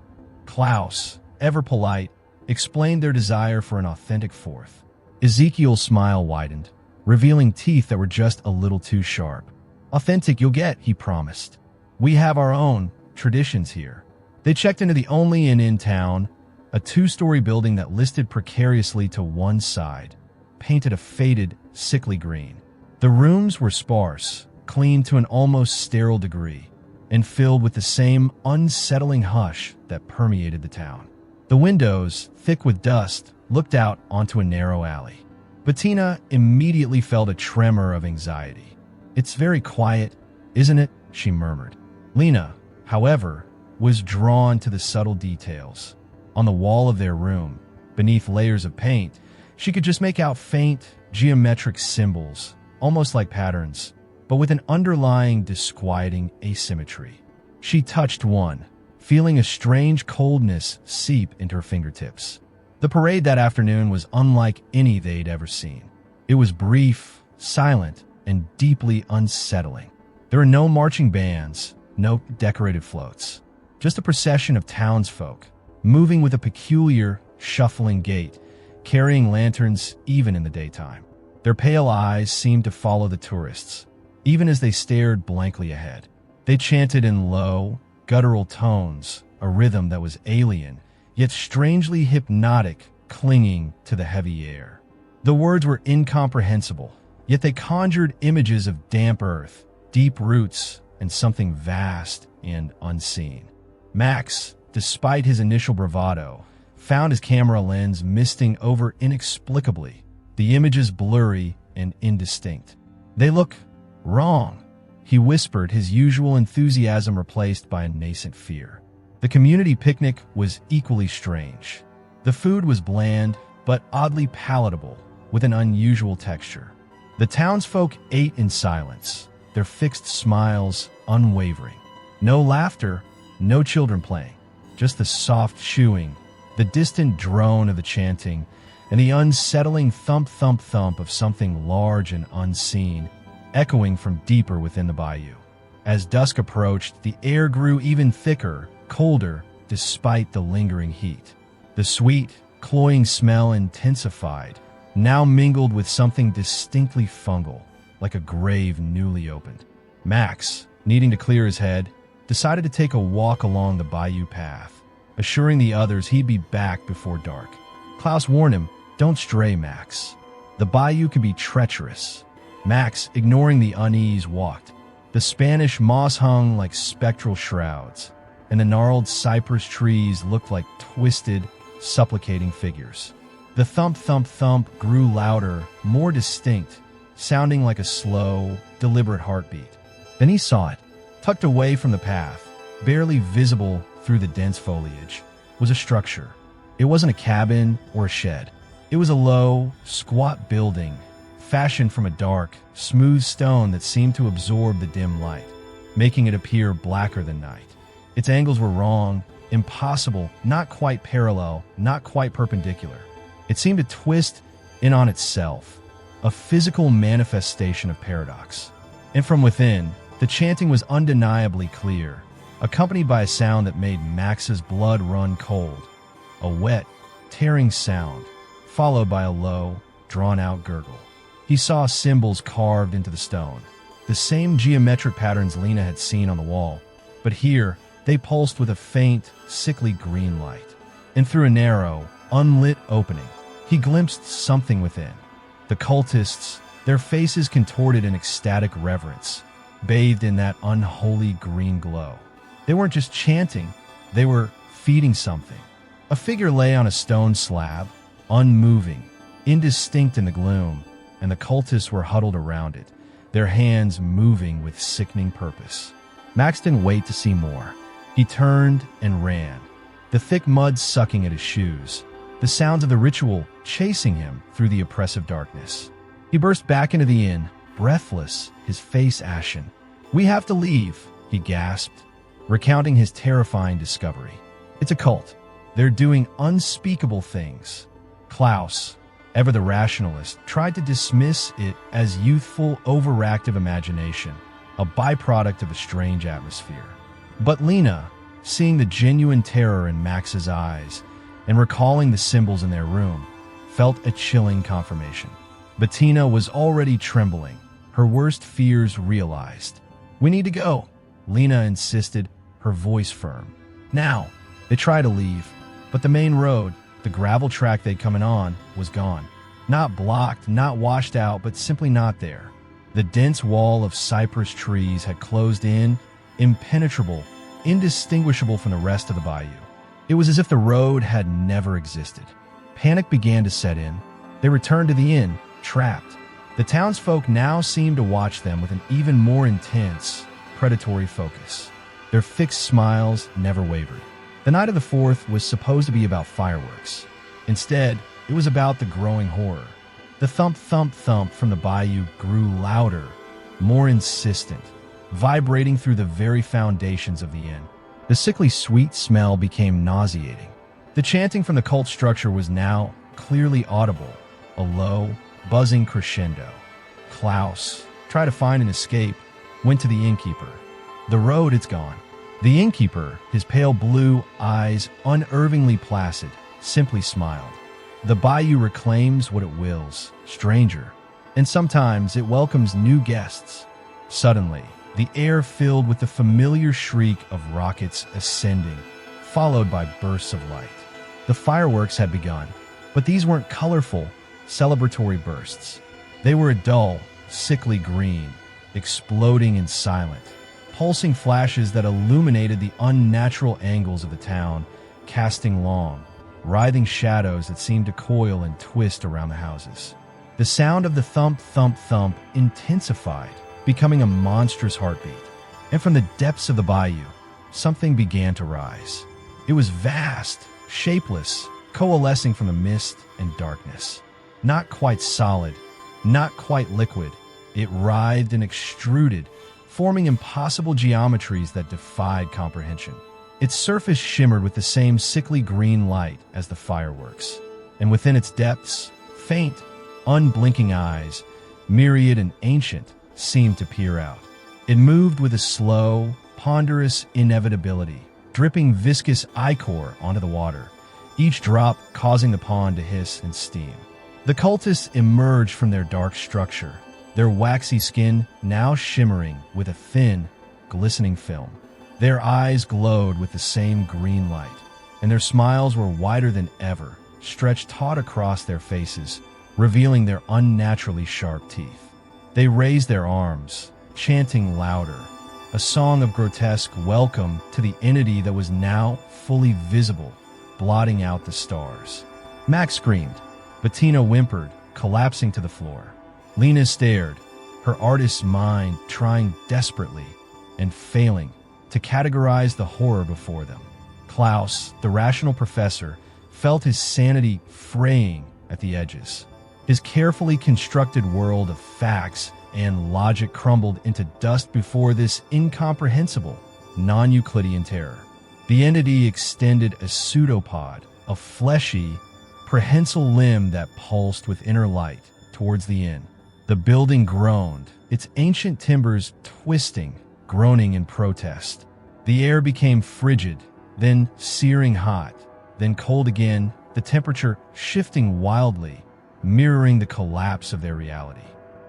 Klaus, ever polite, explained their desire for an authentic Fourth. Ezekiel's smile widened, revealing teeth that were just a little too sharp. "Authentic you'll get," he promised. "We have our own traditions here." They checked into the only inn in town, a two-story building that listed precariously to one side, painted a faded, sickly green. The rooms were sparse, clean to an almost sterile degree, and filled with the same unsettling hush that permeated the town. The windows, thick with dust, looked out onto a narrow alley. Bettina immediately felt a tremor of anxiety. "It's very quiet, isn't it?" she murmured. Lena, however, was drawn to the subtle details. On the wall of their room, beneath layers of paint, she could just make out faint, geometric symbols, almost like patterns, but with an underlying disquieting asymmetry. She touched one, feeling a strange coldness seep into her fingertips. The parade that afternoon was unlike any they'd ever seen. It was brief, silent, and deeply unsettling. There were no marching bands, no decorated floats, just a procession of townsfolk, moving with a peculiar, shuffling gait, carrying lanterns even in the daytime. Their pale eyes seemed to follow the tourists, even as they stared blankly ahead. They chanted in low, guttural tones, a rhythm that was alien, yet strangely hypnotic, clinging to the heavy air. The words were incomprehensible, yet they conjured images of damp earth, deep roots, and something vast and unseen. Max, despite his initial bravado, found his camera lens misting over inexplicably, the images blurry and indistinct. "They look wrong," he whispered, his usual enthusiasm replaced by a nascent fear. The community picnic was equally strange. The food was bland, but oddly palatable, with an unusual texture. The townsfolk ate in silence, their fixed smiles unwavering. No laughter, no children playing, just the soft chewing, the distant drone of the chanting, and the unsettling thump-thump-thump of something large and unseen, echoing from deeper within the bayou. As dusk approached, the air grew even thicker, colder, despite the lingering heat. The sweet, cloying smell intensified, now mingled with something distinctly fungal, like a grave newly opened. Max, needing to clear his head, decided to take a walk along the bayou path, assuring the others he'd be back before dark. Klaus warned him, "Don't stray, Max. The bayou can be treacherous." Max, ignoring the unease, walked. The Spanish moss hung like spectral shrouds, and the gnarled cypress trees looked like twisted, supplicating figures. The thump, thump, thump grew louder, more distinct, sounding like a slow, deliberate heartbeat. Then he saw it. Tucked away from the path, barely visible through the dense foliage, was a structure. It wasn't a cabin or a shed. It was a low, squat building, fashioned from a dark, smooth stone that seemed to absorb the dim light, making it appear blacker than night. Its angles were wrong, impossible, not quite parallel, not quite perpendicular. It seemed to twist in on itself, a physical manifestation of paradox. And from within, the chanting was undeniably clear, accompanied by a sound that made Max's blood run cold. A wet, tearing sound, followed by a low, drawn-out gurgle. He saw symbols carved into the stone, the same geometric patterns Lena had seen on the wall, but here they pulsed with a faint, sickly green light. And through a narrow, unlit opening, he glimpsed something within. The cultists, their faces contorted in ecstatic reverence, bathed in that unholy green glow. They weren't just chanting, they were feeding something. A figure lay on a stone slab, unmoving, indistinct in the gloom, and the cultists were huddled around it, their hands moving with sickening purpose. Max didn't wait to see more. He turned and ran, the thick mud sucking at his shoes, the sounds of the ritual chasing him through the oppressive darkness. He burst back into the inn, breathless, his face ashen. "We have to leave," he gasped, recounting his terrifying discovery. "It's a cult. They're doing unspeakable things." Klaus, ever the rationalist, tried to dismiss it as youthful, overactive imagination, a byproduct of a strange atmosphere. But Lena, seeing the genuine terror in Max's eyes and recalling the symbols in their room, felt a chilling confirmation. Bettina was already trembling, her worst fears realized. "We need to go," Lena insisted, her voice firm. "Now." They tried to leave, but the main road, the gravel track they'd come in on, was gone. Not blocked, not washed out, but simply not there. The dense wall of cypress trees had closed in, impenetrable, indistinguishable from the rest of the bayou. It was as if the road had never existed. Panic began to set in. They returned to the inn, trapped. The townsfolk now seemed to watch them with an even more intense, predatory focus. Their fixed smiles never wavered. The night of the 4th was supposed to be about fireworks. Instead, it was about the growing horror. The thump, thump, thump from the bayou grew louder, more insistent, vibrating through the very foundations of the inn. The sickly sweet smell became nauseating. The chanting from the cult structure was now clearly audible, a low, buzzing crescendo. Klaus, tried to find an escape, went to the innkeeper. "The road, it's gone." The innkeeper, his pale blue eyes unervingly placid, simply smiled. "The bayou reclaims what it wills, stranger, and sometimes it welcomes new guests." Suddenly, the air filled with the familiar shriek of rockets ascending, followed by bursts of light. The fireworks had begun, but these weren't colorful, celebratory bursts. They were a dull, sickly green, exploding and silent, pulsing flashes that illuminated the unnatural angles of the town, casting long, writhing shadows that seemed to coil and twist around the houses. The sound of the thump, thump, thump intensified, becoming a monstrous heartbeat. And from the depths of the bayou, something began to rise. It was vast, shapeless, coalescing from the mist and darkness. Not quite solid, not quite liquid, it writhed and extruded, forming impossible geometries that defied comprehension. Its surface shimmered with the same sickly green light as the fireworks, and within its depths, faint, unblinking eyes, myriad and ancient, seemed to peer out. It moved with a slow, ponderous inevitability, dripping viscous ichor onto the water, each drop causing the pond to hiss and steam. The cultists emerged from their dark structure, their waxy skin now shimmering with a thin, glistening film. Their eyes glowed with the same green light, and their smiles were wider than ever, stretched taut across their faces, revealing their unnaturally sharp teeth. They raised their arms, chanting louder, a song of grotesque welcome to the entity that was now fully visible, blotting out the stars. Max screamed. Bettina whimpered, collapsing to the floor. Lena stared, her artist's mind trying desperately and failing to categorize the horror before them. Klaus, the rational professor, felt his sanity fraying at the edges. His carefully constructed world of facts and logic crumbled into dust before this incomprehensible, non-Euclidean terror. The entity extended a pseudopod, a fleshy, prehensile limb that pulsed with inner light towards the inn. The building groaned, its ancient timbers twisting, groaning in protest. The air became frigid, then searing hot, then cold again, the temperature shifting wildly, mirroring the collapse of their reality.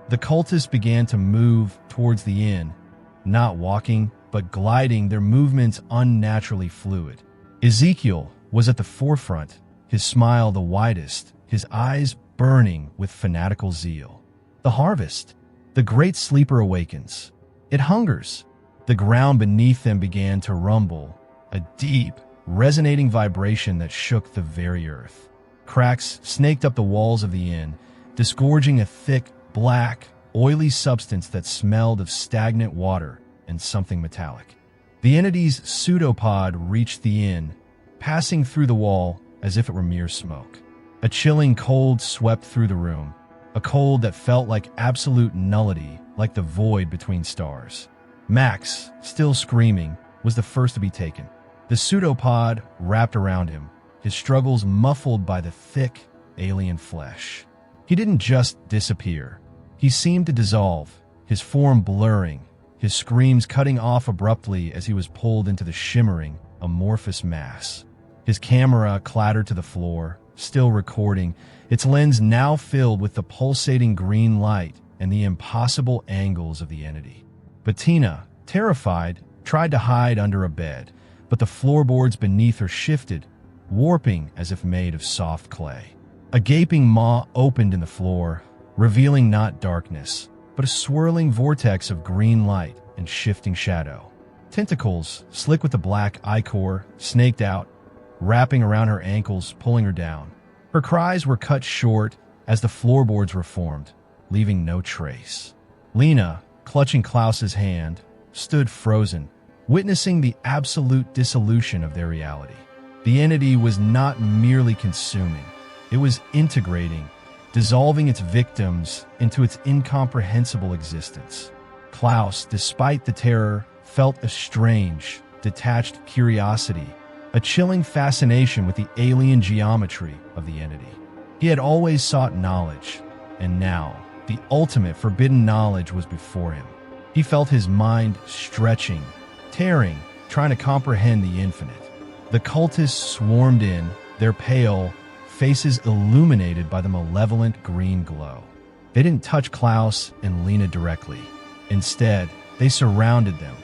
The cultists began to move towards the inn, not walking, but gliding, their movements unnaturally fluid. Ezekiel was at the forefront, his smile the widest, his eyes burning with fanatical zeal. The harvest, the great sleeper awakens. It hungers. The ground beneath them began to rumble, a deep, resonating vibration that shook the very earth. Cracks snaked up the walls of the inn, disgorging a thick, black, oily substance that smelled of stagnant water and something metallic. The entity's pseudopod reached the inn, passing through the wall as if it were mere smoke. A chilling cold swept through the room, a cold that felt like absolute nullity, like the void between stars. Max, still screaming, was the first to be taken. The pseudopod wrapped around him, his struggles muffled by the thick, alien flesh. He didn't just disappear. He seemed to dissolve, his form blurring, his screams cutting off abruptly as he was pulled into the shimmering, amorphous mass. His camera clattered to the floor, still recording, its lens now filled with the pulsating green light and the impossible angles of the entity. Bettina, terrified, tried to hide under a bed, but the floorboards beneath her shifted, warping as if made of soft clay. A gaping maw opened in the floor, revealing not darkness, but a swirling vortex of green light and shifting shadow. Tentacles, slick with the black ichor, snaked out, wrapping around her ankles, pulling her down. Her cries were cut short as the floorboards reformed, leaving no trace. Lena, clutching Klaus's hand, stood frozen, witnessing the absolute dissolution of their reality. The entity was not merely consuming, it was integrating, dissolving its victims into its incomprehensible existence. Klaus, despite the terror, felt a strange, detached curiosity, a chilling fascination with the alien geometry of the entity. He had always sought knowledge, and now, the ultimate forbidden knowledge was before him. He felt his mind stretching, tearing, trying to comprehend the infinite. The cultists swarmed in, their pale faces illuminated by the malevolent green glow. They didn't touch Klaus and Lena directly. Instead, they surrounded them,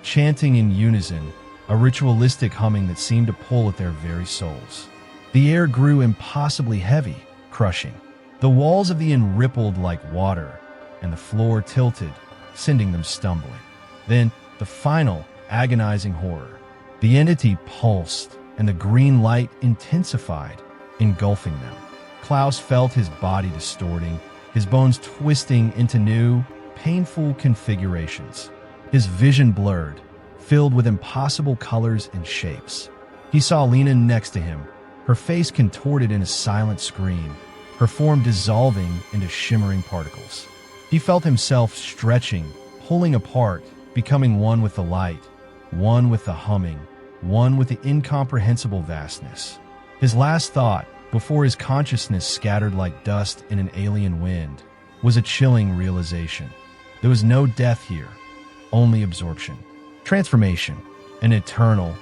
chanting in unison, a ritualistic humming that seemed to pull at their very souls. The air grew impossibly heavy, crushing. The walls of the inn rippled like water, and the floor tilted, sending them stumbling. Then, the final, agonizing horror. The entity pulsed, and the green light intensified, engulfing them. Klaus felt his body distorting, his bones twisting into new, painful configurations. His vision blurred, filled with impossible colors and shapes. He saw Lena next to him, her face contorted in a silent scream, her form dissolving into shimmering particles. He felt himself stretching, pulling apart, becoming one with the light, one with the humming, one with the incomprehensible vastness. His last thought, before his consciousness scattered like dust in an alien wind, was a chilling realization. There was no death here, only absorption, transformation, an eternal,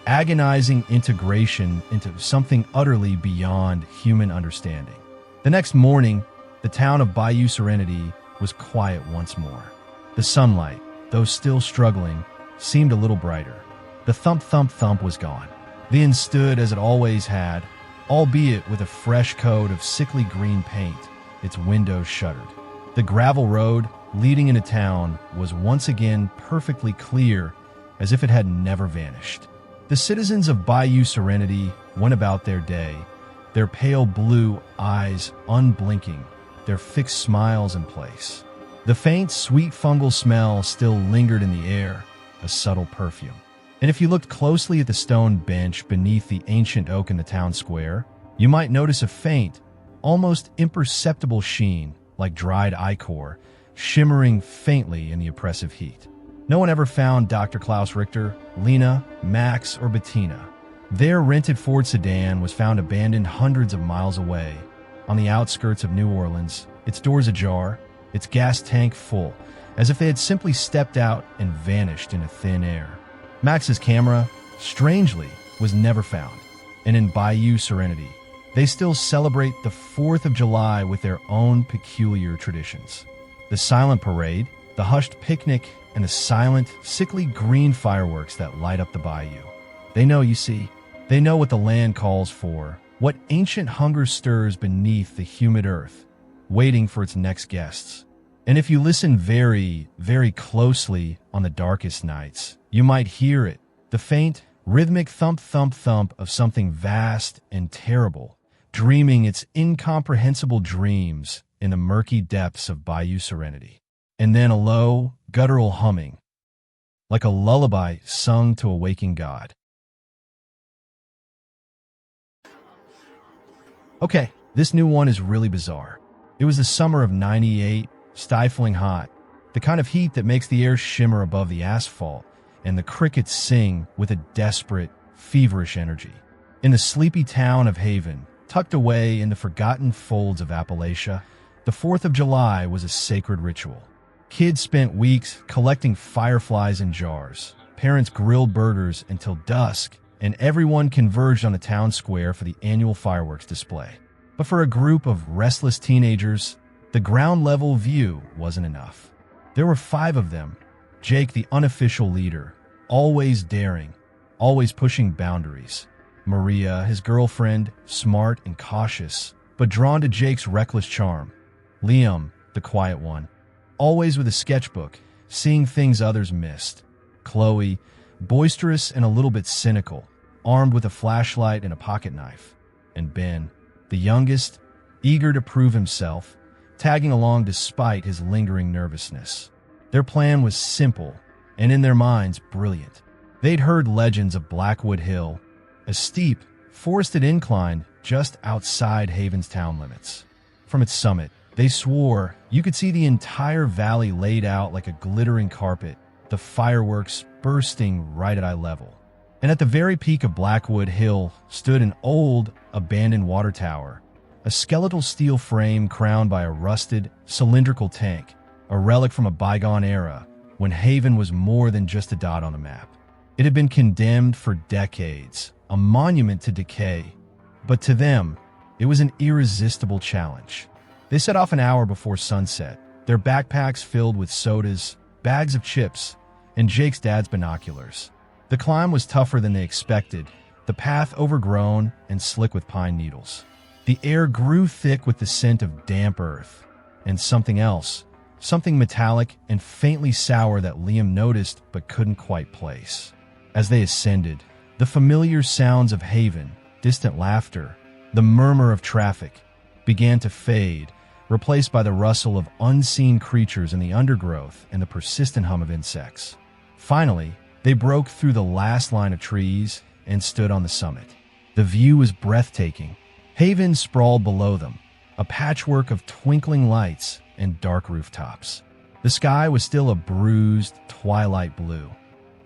agonizing integration into something utterly beyond human understanding. The next morning, the town of Bayou Serenity was quiet once more. The sunlight, though still struggling, seemed a little brighter. The thump-thump-thump was gone. The inn stood as it always had, albeit with a fresh coat of sickly green paint, its windows shuttered. The gravel road, leading into town was once again perfectly clear, as if it had never vanished. The citizens of Bayou Serenity went about their day, their pale blue eyes unblinking, their fixed smiles in place. The faint, sweet fungal smell still lingered in the air, a subtle perfume. And if you looked closely at the stone bench beneath the ancient oak in the town square, you might notice a faint, almost imperceptible sheen, like dried ichor, shimmering faintly in the oppressive heat. No one ever found Dr. Klaus Richter, Lena, Max, or Bettina. Their rented Ford sedan was found abandoned hundreds of miles away, on the outskirts of New Orleans, its doors ajar, its gas tank full, as if they had simply stepped out and vanished into thin air. Max's camera, strangely, was never found, and in Bayou Serenity, they still celebrate the 4th of July with their own peculiar traditions. The silent parade, the hushed picnic, and the silent, sickly green fireworks that light up the bayou. They know, you see, they know what the land calls for, what ancient hunger stirs beneath the humid earth, waiting for its next guests. And if you listen very, very closely on the darkest nights, you might hear it, the faint, rhythmic thump-thump-thump of something vast and terrible, dreaming its incomprehensible dreams in the murky depths of Bayou Serenity. And then a low, guttural humming, like a lullaby sung to a waking god. Okay, this new one is really bizarre. It was the summer of '98, stifling hot, the kind of heat that makes the air shimmer above the asphalt, and the crickets sing with a desperate, feverish energy. In the sleepy town of Haven, tucked away in the forgotten folds of Appalachia, the 4th of July was a sacred ritual. Kids spent weeks collecting fireflies in jars. Parents grilled burgers until dusk, and everyone converged on the town square for the annual fireworks display. But for a group of restless teenagers, the ground-level view wasn't enough. There were 5 of them. Jake, the unofficial leader, always daring, always pushing boundaries. Maria, his girlfriend, smart and cautious, but drawn to Jake's reckless charm. Liam, the quiet one, always with a sketchbook, seeing things others missed. Chloe, boisterous and a little bit cynical, armed with a flashlight and a pocket knife. And Ben, the youngest, eager to prove himself, tagging along despite his lingering nervousness. Their plan was simple, and in their minds, brilliant. They'd heard legends of Blackwood Hill, a steep, forested incline just outside Haven's town limits. From its summit, they swore you could see the entire valley laid out like a glittering carpet, the fireworks bursting right at eye level. And at the very peak of Blackwood Hill stood an old, abandoned water tower, a skeletal steel frame crowned by a rusted, cylindrical tank, a relic from a bygone era when Haven was more than just a dot on a map. It had been condemned for decades, a monument to decay, but to them, it was an irresistible challenge. They set off an hour before sunset, their backpacks filled with sodas, bags of chips, and Jake's dad's binoculars. The climb was tougher than they expected, the path overgrown and slick with pine needles. The air grew thick with the scent of damp earth, and something else, something metallic and faintly sour that Liam noticed but couldn't quite place. As they ascended, the familiar sounds of Haven, distant laughter, the murmur of traffic, began to fade, replaced by the rustle of unseen creatures in the undergrowth and the persistent hum of insects. Finally, they broke through the last line of trees and stood on the summit. The view was breathtaking. Haven sprawled below them, a patchwork of twinkling lights and dark rooftops. The sky was still a bruised twilight blue,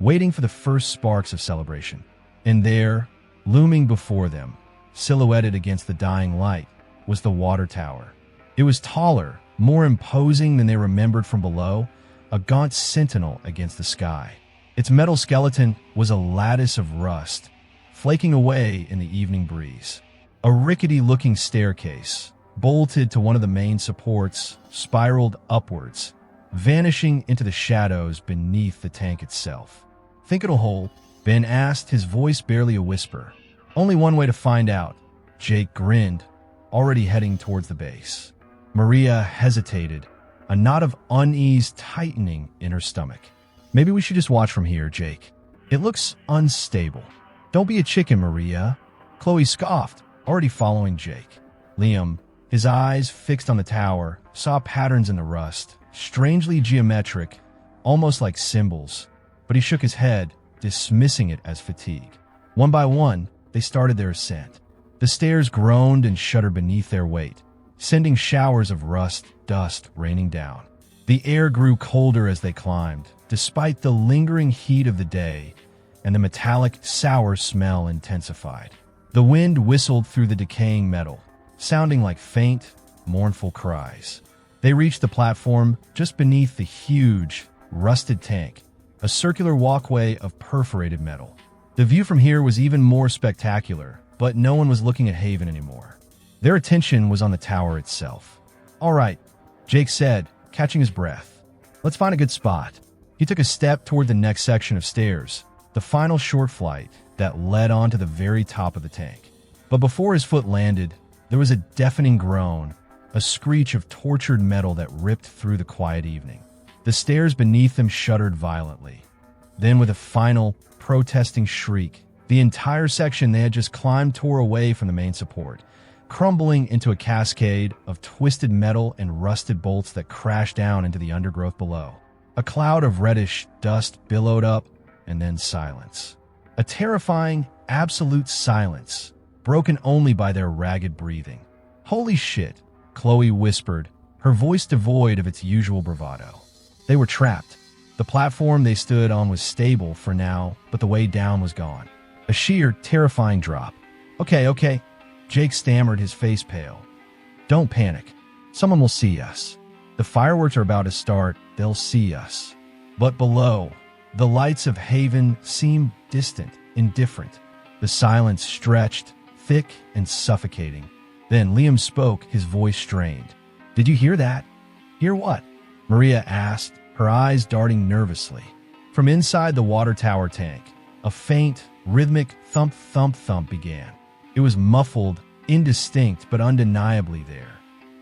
waiting for the first sparks of celebration. And there, looming before them, silhouetted against the dying light, was the water tower. It was taller, more imposing than they remembered from below, a gaunt sentinel against the sky. Its metal skeleton was a lattice of rust, flaking away in the evening breeze. A rickety-looking staircase, bolted to one of the main supports, spiraled upwards, vanishing into the shadows beneath the tank itself. "Think it'll hold?" Ben asked, his voice barely a whisper. "Only one way to find out." Jake grinned, already heading towards the base. Maria hesitated, a knot of unease tightening in her stomach. Maybe we should just watch from here, Jake. It looks unstable. Don't be a chicken, Maria. Chloe scoffed, already following Jake. Liam, his eyes fixed on the tower, saw patterns in the rust, strangely geometric, almost like symbols, but he shook his head, dismissing it as fatigue. One by one, they started their ascent. The stairs groaned and shuddered beneath their weight, sending showers of rust dust raining down. The air grew colder as they climbed, despite the lingering heat of the day, and the metallic, sour smell intensified. The wind whistled through the decaying metal, sounding like faint, mournful cries. They reached the platform just beneath the huge, rusted tank, a circular walkway of perforated metal. The view from here was even more spectacular, but no one was looking at Haven anymore. Their attention was on the tower itself. "All right," Jake said, catching his breath. "Let's find a good spot." He took a step toward the next section of stairs, the final short flight that led on to the very top of the tank. But before his foot landed, there was a deafening groan, a screech of tortured metal that ripped through the quiet evening. The stairs beneath them shuddered violently. Then, with a final, protesting shriek, the entire section they had just climbed tore away from the main support, crumbling into a cascade of twisted metal and rusted bolts that crashed down into the undergrowth below. A cloud of reddish dust billowed up, and then silence. A terrifying, absolute silence, broken only by their ragged breathing. "Holy shit," Chloe whispered, her voice devoid of its usual bravado. They were trapped. The platform they stood on was stable for now, but the way down was gone. A sheer, terrifying drop. Okay, Jake stammered, his face pale. "Don't panic. Someone will see us. The fireworks are about to start. They'll see us." But below, the lights of Haven seemed distant, indifferent. The silence stretched, thick and suffocating. Then Liam spoke, his voice strained. "Did you hear that?" "Hear what?" Maria asked, her eyes darting nervously. From inside the water tower tank, a faint, rhythmic thump began. It was muffled, indistinct, but undeniably there.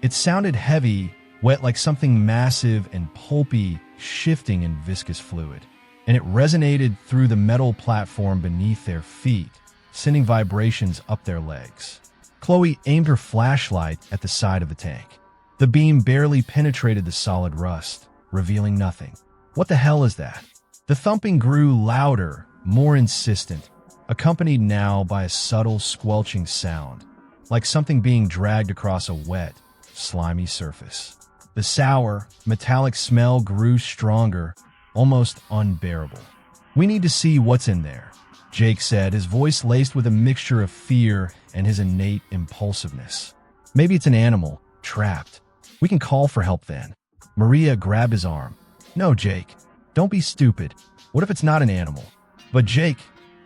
It sounded heavy, wet, like something massive and pulpy shifting in viscous fluid. And it resonated through the metal platform beneath their feet, sending vibrations up their legs. Chloe aimed her flashlight at the side of the tank. The beam barely penetrated the solid rust, revealing nothing. "What the hell is that?" The thumping grew louder, more insistent, accompanied now by a subtle squelching sound, like something being dragged across a wet, slimy surface. The sour, metallic smell grew stronger, almost unbearable. "We need to see what's in there," Jake said, his voice laced with a mixture of fear and his innate impulsiveness. "Maybe it's an animal, trapped. We can call for help then." Maria grabbed his arm. "No, Jake, don't be stupid. What if it's not an animal?" But Jake,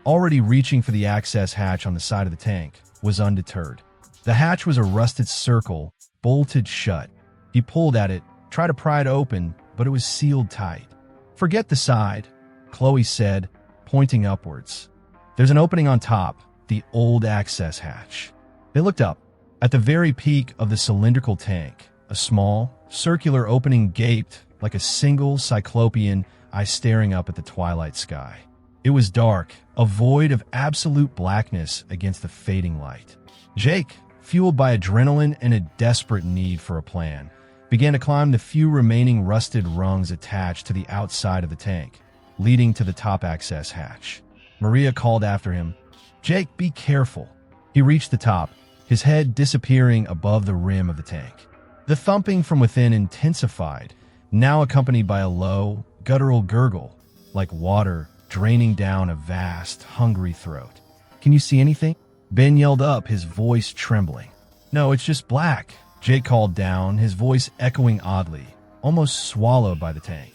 already reaching for the access hatch on the side of the tank, was undeterred. The hatch was a rusted circle, bolted shut. He pulled at it, tried to pry it open, but it was sealed tight. "Forget the side," Chloe said, pointing upwards. "There's an opening on top, the old access hatch." They looked up. At the very peak of the cylindrical tank, a small, circular opening gaped like a single cyclopean eye staring up at the twilight sky. It was dark, a void of absolute blackness against the fading light. Jake, fueled by adrenaline and a desperate need for a plan, began to climb the few remaining rusted rungs attached to the outside of the tank, leading to the top access hatch. Maria called after him, "Jake, be careful." He reached the top, his head disappearing above the rim of the tank. The thumping from within intensified, now accompanied by a low, guttural gurgle, like water draining down a vast, hungry throat. "Can you see anything?" Ben yelled up, his voice trembling. "No, it's just black," Jake called down, his voice echoing oddly, almost swallowed by the tank.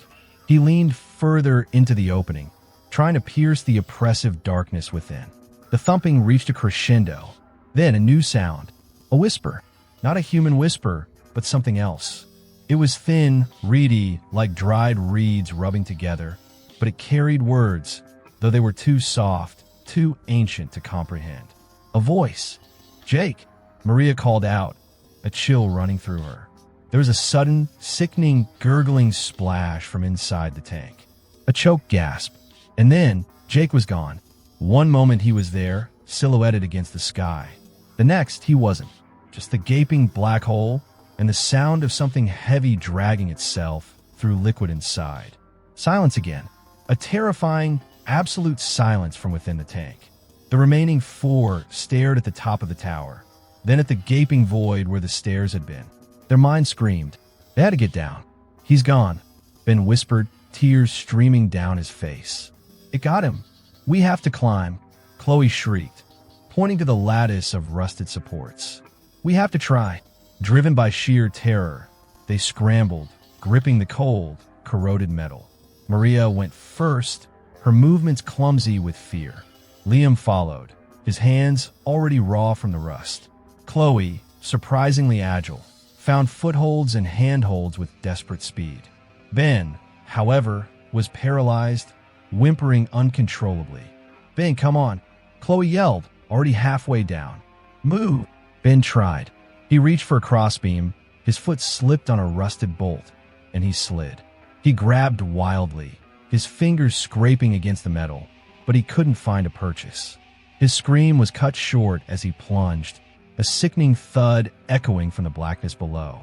He leaned further into the opening, trying to pierce the oppressive darkness within. The thumping reached a crescendo. Then a new sound, a whisper. Not a human whisper, but something else. It was thin, reedy, like dried reeds rubbing together, but it carried words, though they were too soft, too ancient to comprehend. A voice. "Jake," Maria called out, a chill running through her. There was a sudden, sickening, gurgling splash from inside the tank. A choked gasp. And then, Jake was gone. One moment he was there, silhouetted against the sky. The next, he wasn't. Just the gaping black hole and the sound of something heavy dragging itself through liquid inside. Silence again. A terrifying, absolute silence from within the tank. The remaining four stared at the top of the tower, then at the gaping void where the stairs had been. Their minds screamed. They had to get down. He's gone, Ben whispered, tears streaming down his face. It got him. We have to climb, Chloe shrieked, pointing to the lattice of rusted supports. We have to try. Driven by sheer terror, they scrambled, gripping the cold, corroded metal. Maria went first, her movements clumsy with fear. Liam followed, his hands already raw from the rust. Chloe, surprisingly agile, found footholds and handholds with desperate speed. Ben, however, was paralyzed, whimpering uncontrollably. Ben, come on, Chloe yelled, already halfway down. Move! Ben tried. He reached for a crossbeam, his foot slipped on a rusted bolt, and he slid. He grabbed wildly, his fingers scraping against the metal, but he couldn't find a purchase. His scream was cut short as he plunged, a sickening thud echoing from the blackness below.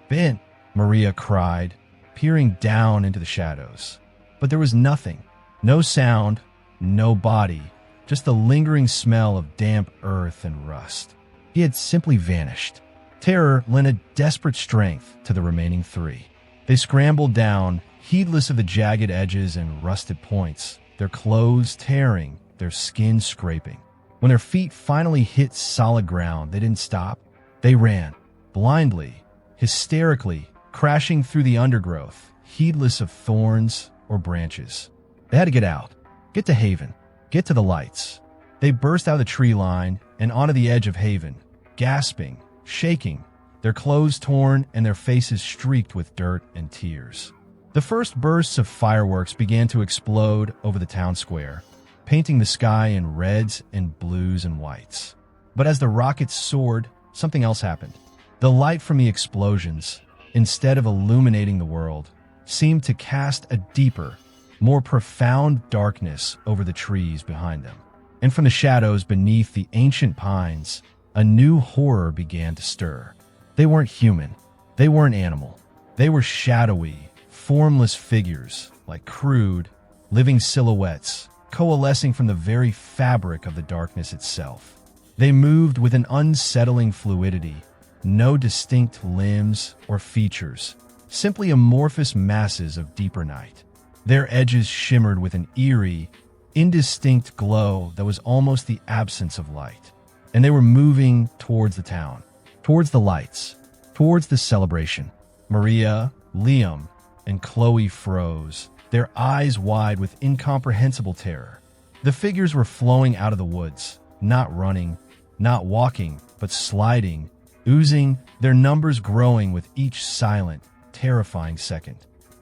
Ben, Maria cried, peering down into the shadows. But there was nothing. No sound, no body, just the lingering smell of damp earth and rust. He had simply vanished. Terror lent a desperate strength to the remaining three. They scrambled down, heedless of the jagged edges and rusted points, their clothes tearing, their skin scraping. When their feet finally hit solid ground, they didn't stop. They ran, blindly, hysterically, crashing through the undergrowth, heedless of thorns or branches. They had to get out, get to Haven, get to the lights. They burst out of the tree line and onto the edge of Haven, gasping, shaking, their clothes torn and their faces streaked with dirt and tears. The first bursts of fireworks began to explode over the town square, painting the sky in reds and blues and whites. But as the rockets soared, something else happened. The light from the explosions, instead of illuminating the world, seemed to cast a deeper, more profound darkness over the trees behind them. And from the shadows beneath the ancient pines, a new horror began to stir. They weren't human. They weren't animal. They were shadowy, formless figures, like crude, living silhouettes, coalescing from the very fabric of the darkness itself. They moved with an unsettling fluidity, no distinct limbs or features, simply amorphous masses of deeper night. Their edges shimmered with an eerie, indistinct glow that was almost the absence of light. And they were moving towards the town, towards the lights, towards the celebration. Maria, Liam, and Chloe froze, their eyes wide with incomprehensible terror. The figures were flowing out of the woods, not running, not walking, but sliding, oozing, their numbers growing with each silent, terrifying second.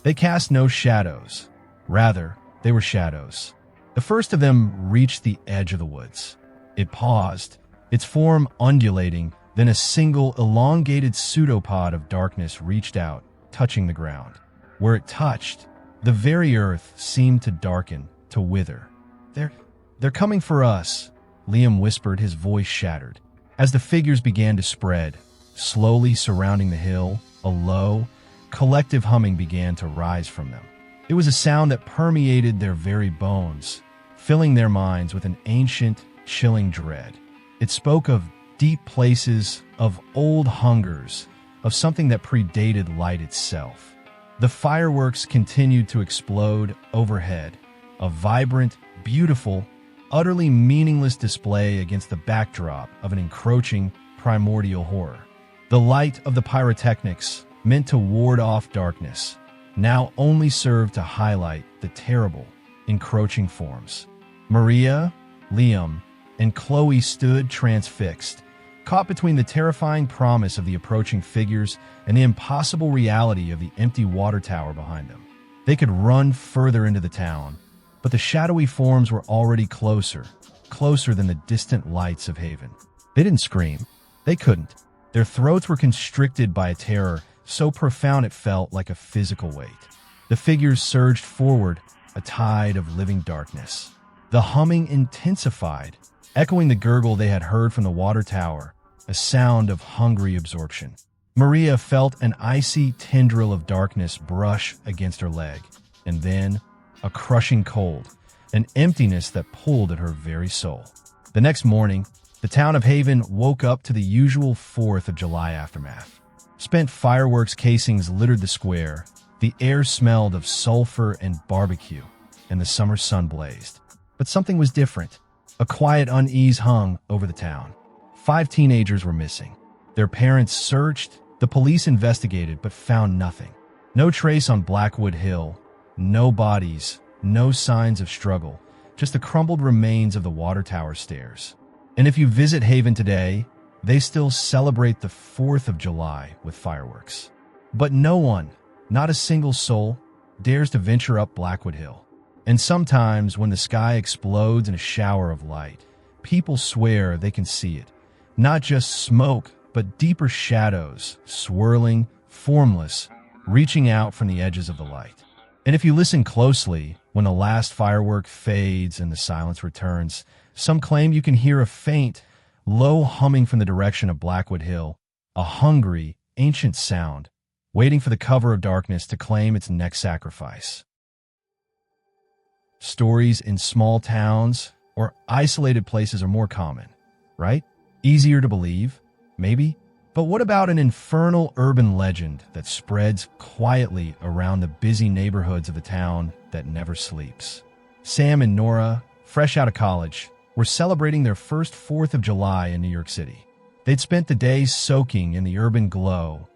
They cast no shadows. Rather, they were shadows. The first of them reached the edge of the woods. It paused, its form undulating, then a single elongated pseudopod of darkness reached out, touching the ground. Where it touched, the very earth seemed to darken, to wither. They're coming for us, Liam whispered, his voice shattered. As the figures began to spread, slowly surrounding the hill, a low, collective humming began to rise from them. It was a sound that permeated their very bones, filling their minds with an ancient, chilling dread. It spoke of deep places, of old hungers, of something that predated light itself. The fireworks continued to explode overhead, a vibrant, beautiful, utterly meaningless display against the backdrop of an encroaching, primordial horror. The light of the pyrotechnics, meant to ward off darkness, now only served to highlight the terrible, encroaching forms. Maria, Liam, and Chloe stood transfixed, caught between the terrifying promise of the approaching figures and the impossible reality of the empty water tower behind them. They could run further into the town, but the shadowy forms were already closer than the distant lights of Haven. They didn't scream. They couldn't. Their throats were constricted by a terror so profound it felt like a physical weight. The figures surged forward, a tide of living darkness. The humming intensified, echoing the gurgle they had heard from the water tower, a sound of hungry absorption. Maria felt an icy tendril of darkness brush against her leg, and then a crushing cold, an emptiness that pulled at her very soul. The next morning, the town of Haven woke up to the usual 4th of July aftermath. Spent fireworks casings littered the square, the air smelled of sulfur and barbecue, and the summer sun blazed. But something was different. A quiet unease hung over the town. 5 teenagers were missing. Their parents searched, the police investigated, but found nothing. No trace on Blackwood Hill, no bodies, no signs of struggle, just the crumbled remains of the water tower stairs. And if you visit Haven today, they still celebrate the 4th of July with fireworks. But no one, not a single soul, dares to venture up Blackwood Hill. And sometimes when the sky explodes in a shower of light, people swear they can see it. Not just smoke, but deeper shadows, swirling, formless, reaching out from the edges of the light. And if you listen closely, when the last firework fades and the silence returns, some claim you can hear a faint, low humming from the direction of Blackwood Hill, a hungry, ancient sound, waiting for the cover of darkness to claim its next sacrifice. Stories in small towns or isolated places are more common, right? Easier to believe, maybe? But what about an infernal urban legend that spreads quietly around the busy neighborhoods of the town that never sleeps? Sam and Nora, fresh out of college, were celebrating their first 4th of July in New York City. They'd spent the day soaking in the urban glow,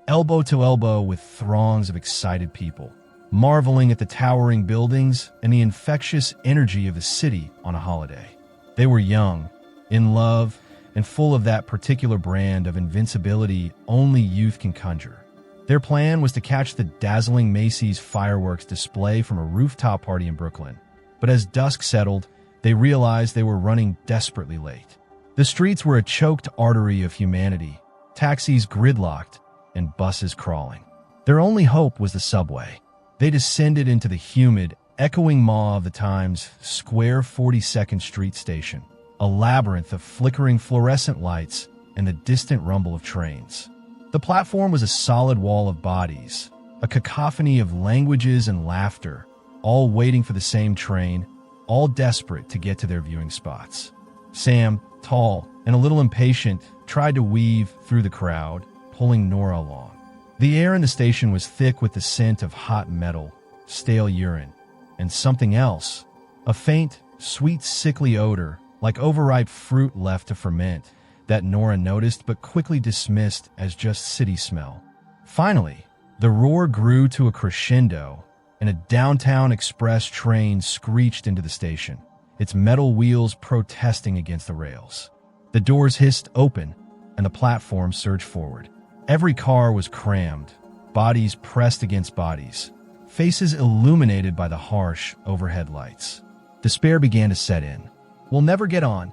elbow to elbow with throngs of excited people, marveling at the towering buildings and the infectious energy of the city on a holiday. They were young, in love, and full of that particular brand of invincibility only youth can conjure. Their plan was to catch the dazzling Macy's fireworks display from a rooftop party in Brooklyn. But as dusk settled, they realized they were running desperately late. The streets were a choked artery of humanity, taxis gridlocked, and buses crawling. Their only hope was the subway. They descended into the humid, echoing maw of the Times Square 42nd Street station, a labyrinth of flickering fluorescent lights and the distant rumble of trains. The platform was a solid wall of bodies, a cacophony of languages and laughter, all waiting for the same train, all desperate to get to their viewing spots. Sam, tall and a little impatient, tried to weave through the crowd, pulling Nora along. The air in the station was thick with the scent of hot metal, stale urine, and something else, a faint, sweet, sickly odor like overripe fruit left to ferment, that Nora noticed but quickly dismissed as just city smell. Finally, the roar grew to a crescendo, and a downtown express train screeched into the station, its metal wheels protesting against the rails. The doors hissed open, and the platform surged forward. Every car was crammed, bodies pressed against bodies, faces illuminated by the harsh overhead lights. Despair began to set in. "We'll never get on,"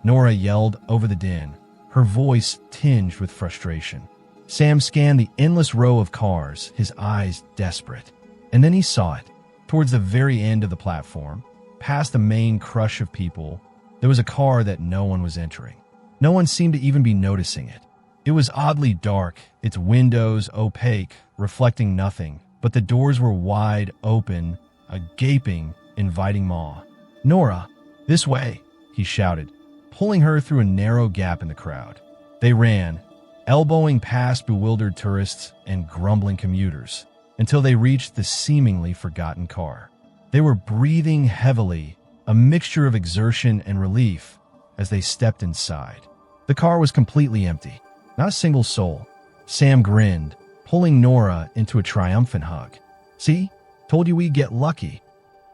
Nora yelled over the din, her voice tinged with frustration. Sam scanned the endless row of cars, his eyes desperate. And then he saw it. Towards the very end of the platform, past the main crush of people, there was a car that no one was entering. No one seemed to even be noticing it. It was oddly dark, its windows opaque, reflecting nothing, but the doors were wide open, a gaping, inviting maw. "Nora, this way," he shouted, pulling her through a narrow gap in the crowd. They ran, elbowing past bewildered tourists and grumbling commuters, until they reached the seemingly forgotten car. They were breathing heavily, a mixture of exertion and relief, as they stepped inside. The car was completely empty, not a single soul. Sam grinned, pulling Nora into a triumphant hug. "See? Told you we'd get lucky."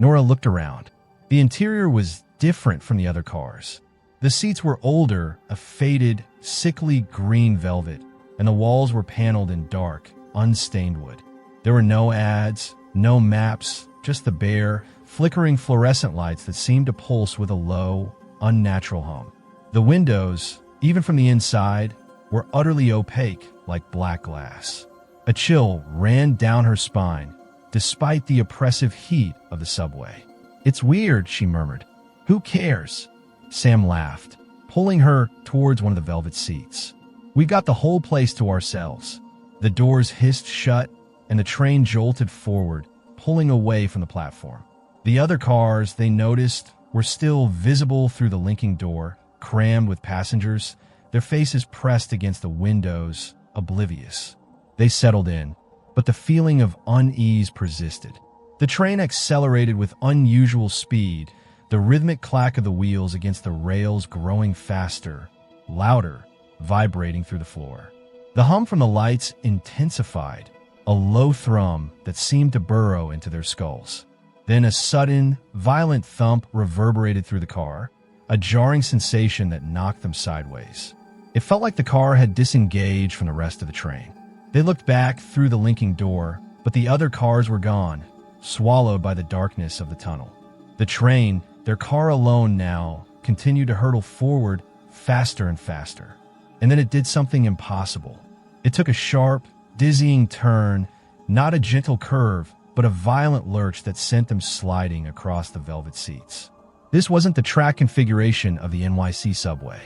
Nora looked around. The interior was different from the other cars. The seats were older, a faded, sickly green velvet, and the walls were paneled in dark, unstained wood. There were no ads, no maps, just the bare, flickering fluorescent lights that seemed to pulse with a low, unnatural hum. The windows, even from the inside, were utterly opaque like black glass. A chill ran down her spine, despite the oppressive heat of the subway. "It's weird," she murmured. "Who cares?" Sam laughed, pulling her towards one of the velvet seats. "We've got the whole place to ourselves." The doors hissed shut, and the train jolted forward, pulling away from the platform. The other cars, they noticed, were still visible through the linking door, crammed with passengers, their faces pressed against the windows, oblivious. They settled in, but the feeling of unease persisted. The train accelerated with unusual speed, the rhythmic clack of the wheels against the rails growing faster, louder, vibrating through the floor. The hum from the lights intensified, a low thrum that seemed to burrow into their skulls. Then a sudden, violent thump reverberated through the car, a jarring sensation that knocked them sideways. It felt like the car had disengaged from the rest of the train. They looked back through the linking door, but the other cars were gone, swallowed by the darkness of the tunnel. The train, their car alone now, continued to hurtle forward faster and faster. And then it did something impossible. It took a sharp, dizzying turn, not a gentle curve, but a violent lurch that sent them sliding across the velvet seats. This wasn't the track configuration of the NYC subway.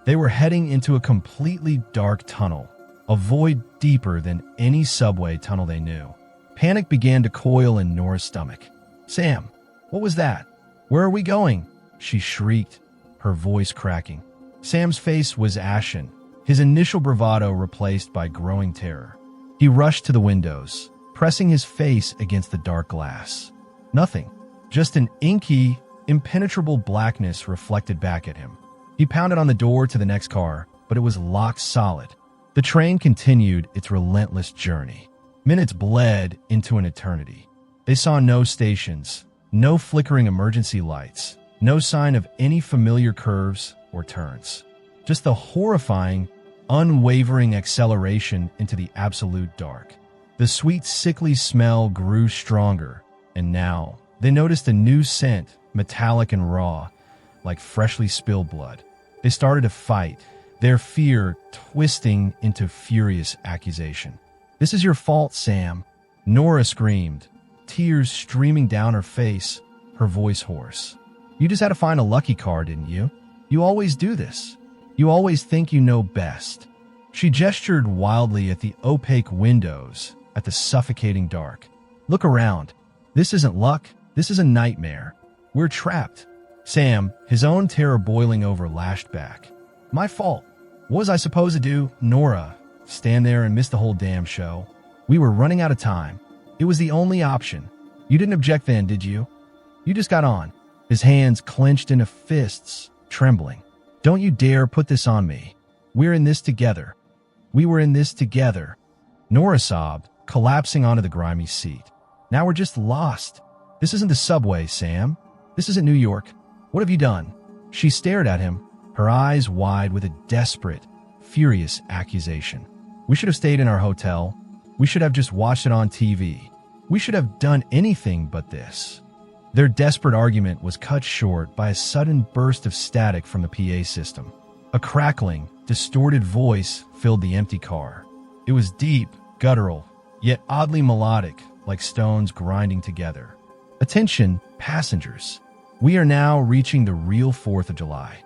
They were heading into a completely dark tunnel, a void deeper than any subway tunnel they knew. Panic began to coil in Nora's stomach. "Sam, what was that? Where are we going?" she shrieked, her voice cracking. Sam's face was ashen, his initial bravado replaced by growing terror. He rushed to the windows, pressing his face against the dark glass. Nothing, just an inky, impenetrable blackness reflected back at him. He pounded on the door to the next car, but it was locked solid. The train continued its relentless journey. Minutes bled into an eternity. They saw no stations, no flickering emergency lights, no sign of any familiar curves or turns. Just the horrifying, unwavering acceleration into the absolute dark. The sweet, sickly smell grew stronger, and now they noticed a new scent, metallic and raw, like freshly spilled blood. They started to fight, their fear twisting into furious accusation. "This is your fault, Sam," Nora screamed, tears streaming down her face, her voice hoarse. "You just had to find a lucky car, didn't you? You always do this. You always think you know best." She gestured wildly at the opaque windows, at the suffocating dark. "Look around. This isn't luck. This is a nightmare. We're trapped." Sam, his own terror boiling over, lashed back. "My fault. What was I supposed to do, Nora? Stand there and miss the whole damn show? We were running out of time. It was the only option. You didn't object then, did you? You just got on." His hands clenched into fists, trembling. "Don't you dare put this on me. We're in this together. We were in this together." Nora sobbed, collapsing onto the grimy seat. "Now we're just lost. This isn't the subway, Sam. This isn't New York. What have you done?" She stared at him, her eyes wide with a desperate, furious accusation. "We should have stayed in our hotel. We should have just watched it on TV. We should have done anything but this." Their desperate argument was cut short by a sudden burst of static from the PA system. A crackling, distorted voice filled the empty car. It was deep, guttural, yet oddly melodic, like stones grinding together. "Attention, passengers. We are now reaching the real 4th of July.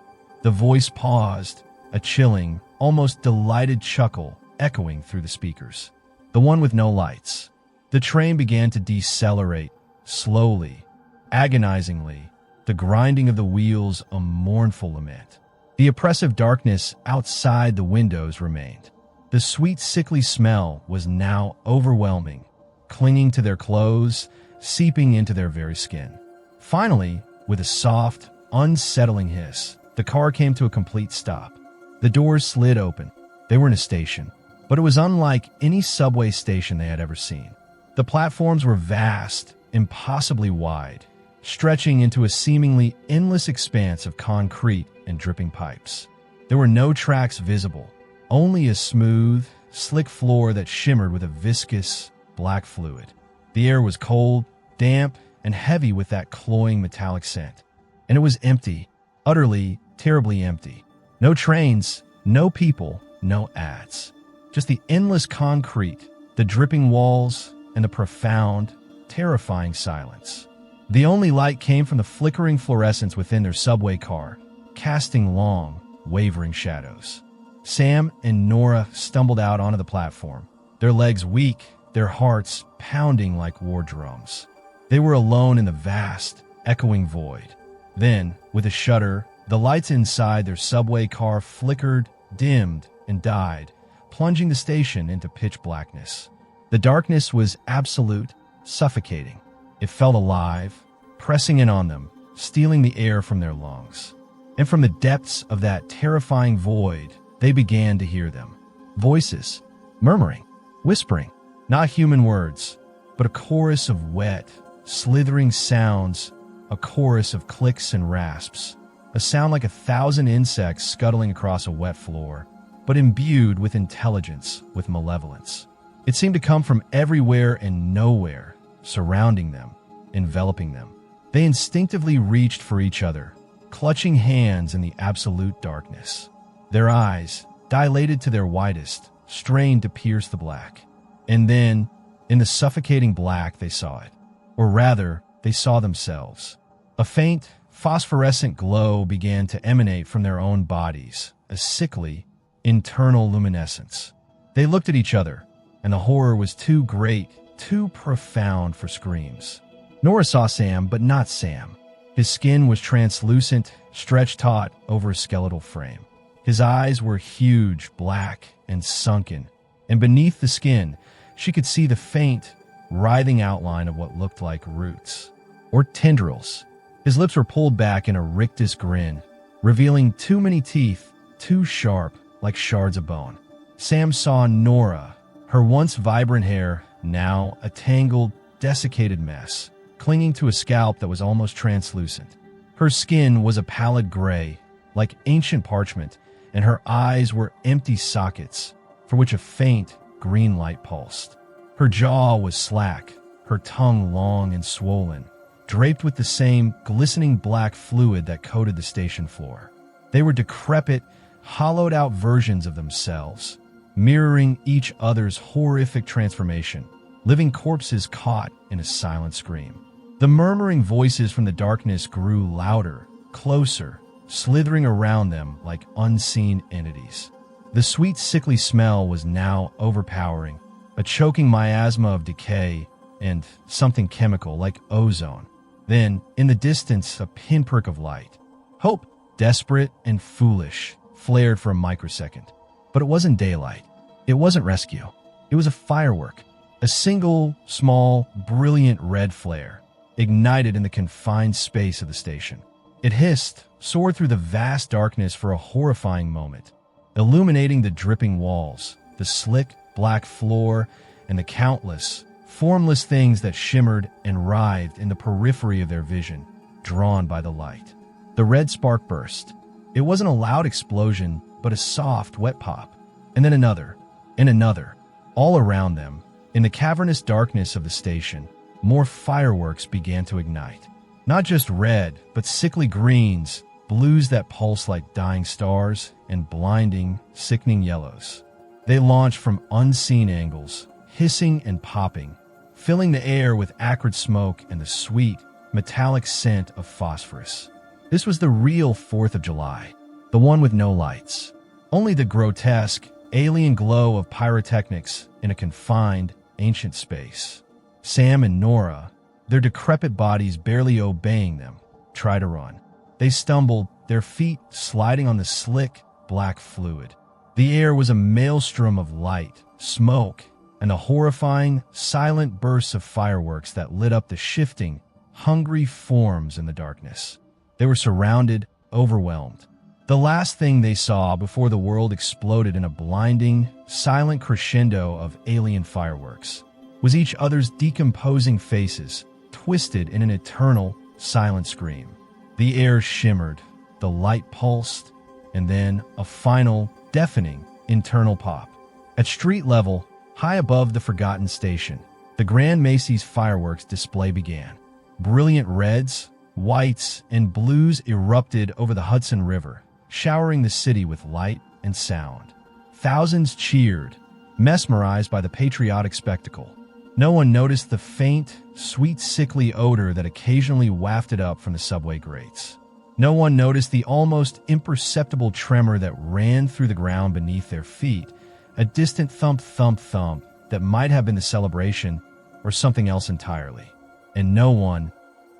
The voice paused, a chilling, almost delighted chuckle echoing through the speakers. The one with no lights. The train began to decelerate, slowly, agonizingly, the grinding of the wheels a mournful lament. The oppressive darkness outside the windows remained. The sweet, sickly smell was now overwhelming, clinging to their clothes, seeping into their very skin. Finally, with a soft, unsettling hiss, the car came to a complete stop. The doors slid open. They were in a station, but it was unlike any subway station they had ever seen. The platforms were vast, impossibly wide, stretching into a seemingly endless expanse of concrete and dripping pipes. There were no tracks visible, only a smooth, slick floor that shimmered with a viscous, black fluid. The air was cold, damp, and heavy with that cloying metallic scent. And it was empty, utterly, terribly empty. No trains, no people, no ads. Just the endless concrete, the dripping walls, and the profound, terrifying silence. The only light came from the flickering fluorescence within their subway car, casting long, wavering shadows. Sam and Nora stumbled out onto the platform, their legs weak, their hearts pounding like war drums. They were alone in the vast, echoing void. Then, with a shudder, the lights inside their subway car flickered, dimmed, and died, plunging the station into pitch blackness. The darkness was absolute, suffocating. It felt alive, pressing in on them, stealing the air from their lungs. And from the depths of that terrifying void, they began to hear them. Voices, murmuring, whispering, not human words, but a chorus of wet, slithering sounds, a chorus of clicks and rasps, a sound like 1,000 insects scuttling across a wet floor, but imbued with intelligence, with malevolence. It seemed to come from everywhere and nowhere, surrounding them, enveloping them. They instinctively reached for each other, clutching hands in the absolute darkness. Their eyes, dilated to their widest, strained to pierce the black. And then, in the suffocating black, they saw it. Or rather, they saw themselves. A faint, phosphorescent glow began to emanate from their own bodies, a sickly, internal luminescence. They looked at each other, and the horror was too great, too profound for screams. Nora saw Sam, but not Sam. His skin was translucent, stretched taut over a skeletal frame. His eyes were huge, black, and sunken, and beneath the skin, she could see the faint, writhing outline of what looked like roots, or tendrils. His lips were pulled back in a rictus grin, revealing too many teeth, too sharp, like shards of bone. Sam saw Nora, her once vibrant hair, now a tangled, desiccated mess, clinging to a scalp that was almost translucent. Her skin was a pallid gray, like ancient parchment, and her eyes were empty sockets, for which a faint, green light pulsed. Her jaw was slack, her tongue long and swollen, draped with the same glistening black fluid that coated the station floor. They were decrepit, hollowed-out versions of themselves, mirroring each other's horrific transformation, living corpses caught in a silent scream. The murmuring voices from the darkness grew louder, closer, slithering around them like unseen entities. The sweet, sickly smell was now overpowering, a choking miasma of decay and something chemical like ozone. Then, in the distance, a pinprick of light. Hope, desperate and foolish, flared for a microsecond. But it wasn't daylight. It wasn't rescue. It was a firework. A single, small, brilliant red flare, ignited in the confined space of the station. It hissed, soared through the vast darkness for a horrifying moment, illuminating the dripping walls, the slick, black floor, and the countless, formless things that shimmered and writhed in the periphery of their vision, drawn by the light. The red spark burst. It wasn't a loud explosion, but a soft, wet pop. And then another, and another. All around them, in the cavernous darkness of the station, more fireworks began to ignite. Not just red, but sickly greens, blues that pulse like dying stars, and blinding, sickening yellows. They launched from unseen angles, hissing and popping, filling the air with acrid smoke and the sweet, metallic scent of phosphorus. This was the real 4th of July, the one with no lights. Only the grotesque, alien glow of pyrotechnics in a confined, ancient space. Sam and Nora, their decrepit bodies barely obeying them, tried to run. They stumbled, their feet sliding on the slick, black fluid. The air was a maelstrom of light, smoke, and the horrifying, silent bursts of fireworks that lit up the shifting, hungry forms in the darkness. They were surrounded, overwhelmed. The last thing they saw before the world exploded in a blinding, silent crescendo of alien fireworks was each other's decomposing faces, twisted in an eternal, silent scream. The air shimmered, the light pulsed, and then a final, deafening, internal pop. At street level, high above the forgotten station, the Grand Macy's fireworks display began. Brilliant reds, whites, and blues erupted over the Hudson River, showering the city with light and sound. Thousands cheered, mesmerized by the patriotic spectacle. No one noticed the faint, sweet, sickly odor that occasionally wafted up from the subway grates. No one noticed the almost imperceptible tremor that ran through the ground beneath their feet, a distant thump, thump, thump that might have been the celebration or something else entirely. And no one,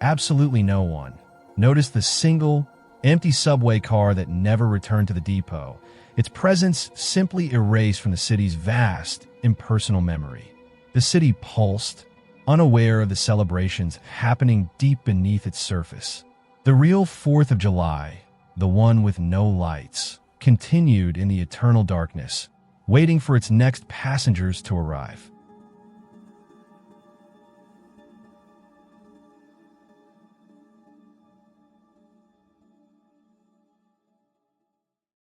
absolutely no one, noticed the single, empty subway car that never returned to the depot, its presence simply erased from the city's vast, impersonal memory. The city pulsed, unaware of the celebrations happening deep beneath its surface. The real 4th of July, the one with no lights, continued in the eternal darkness, waiting for its next passengers to arrive.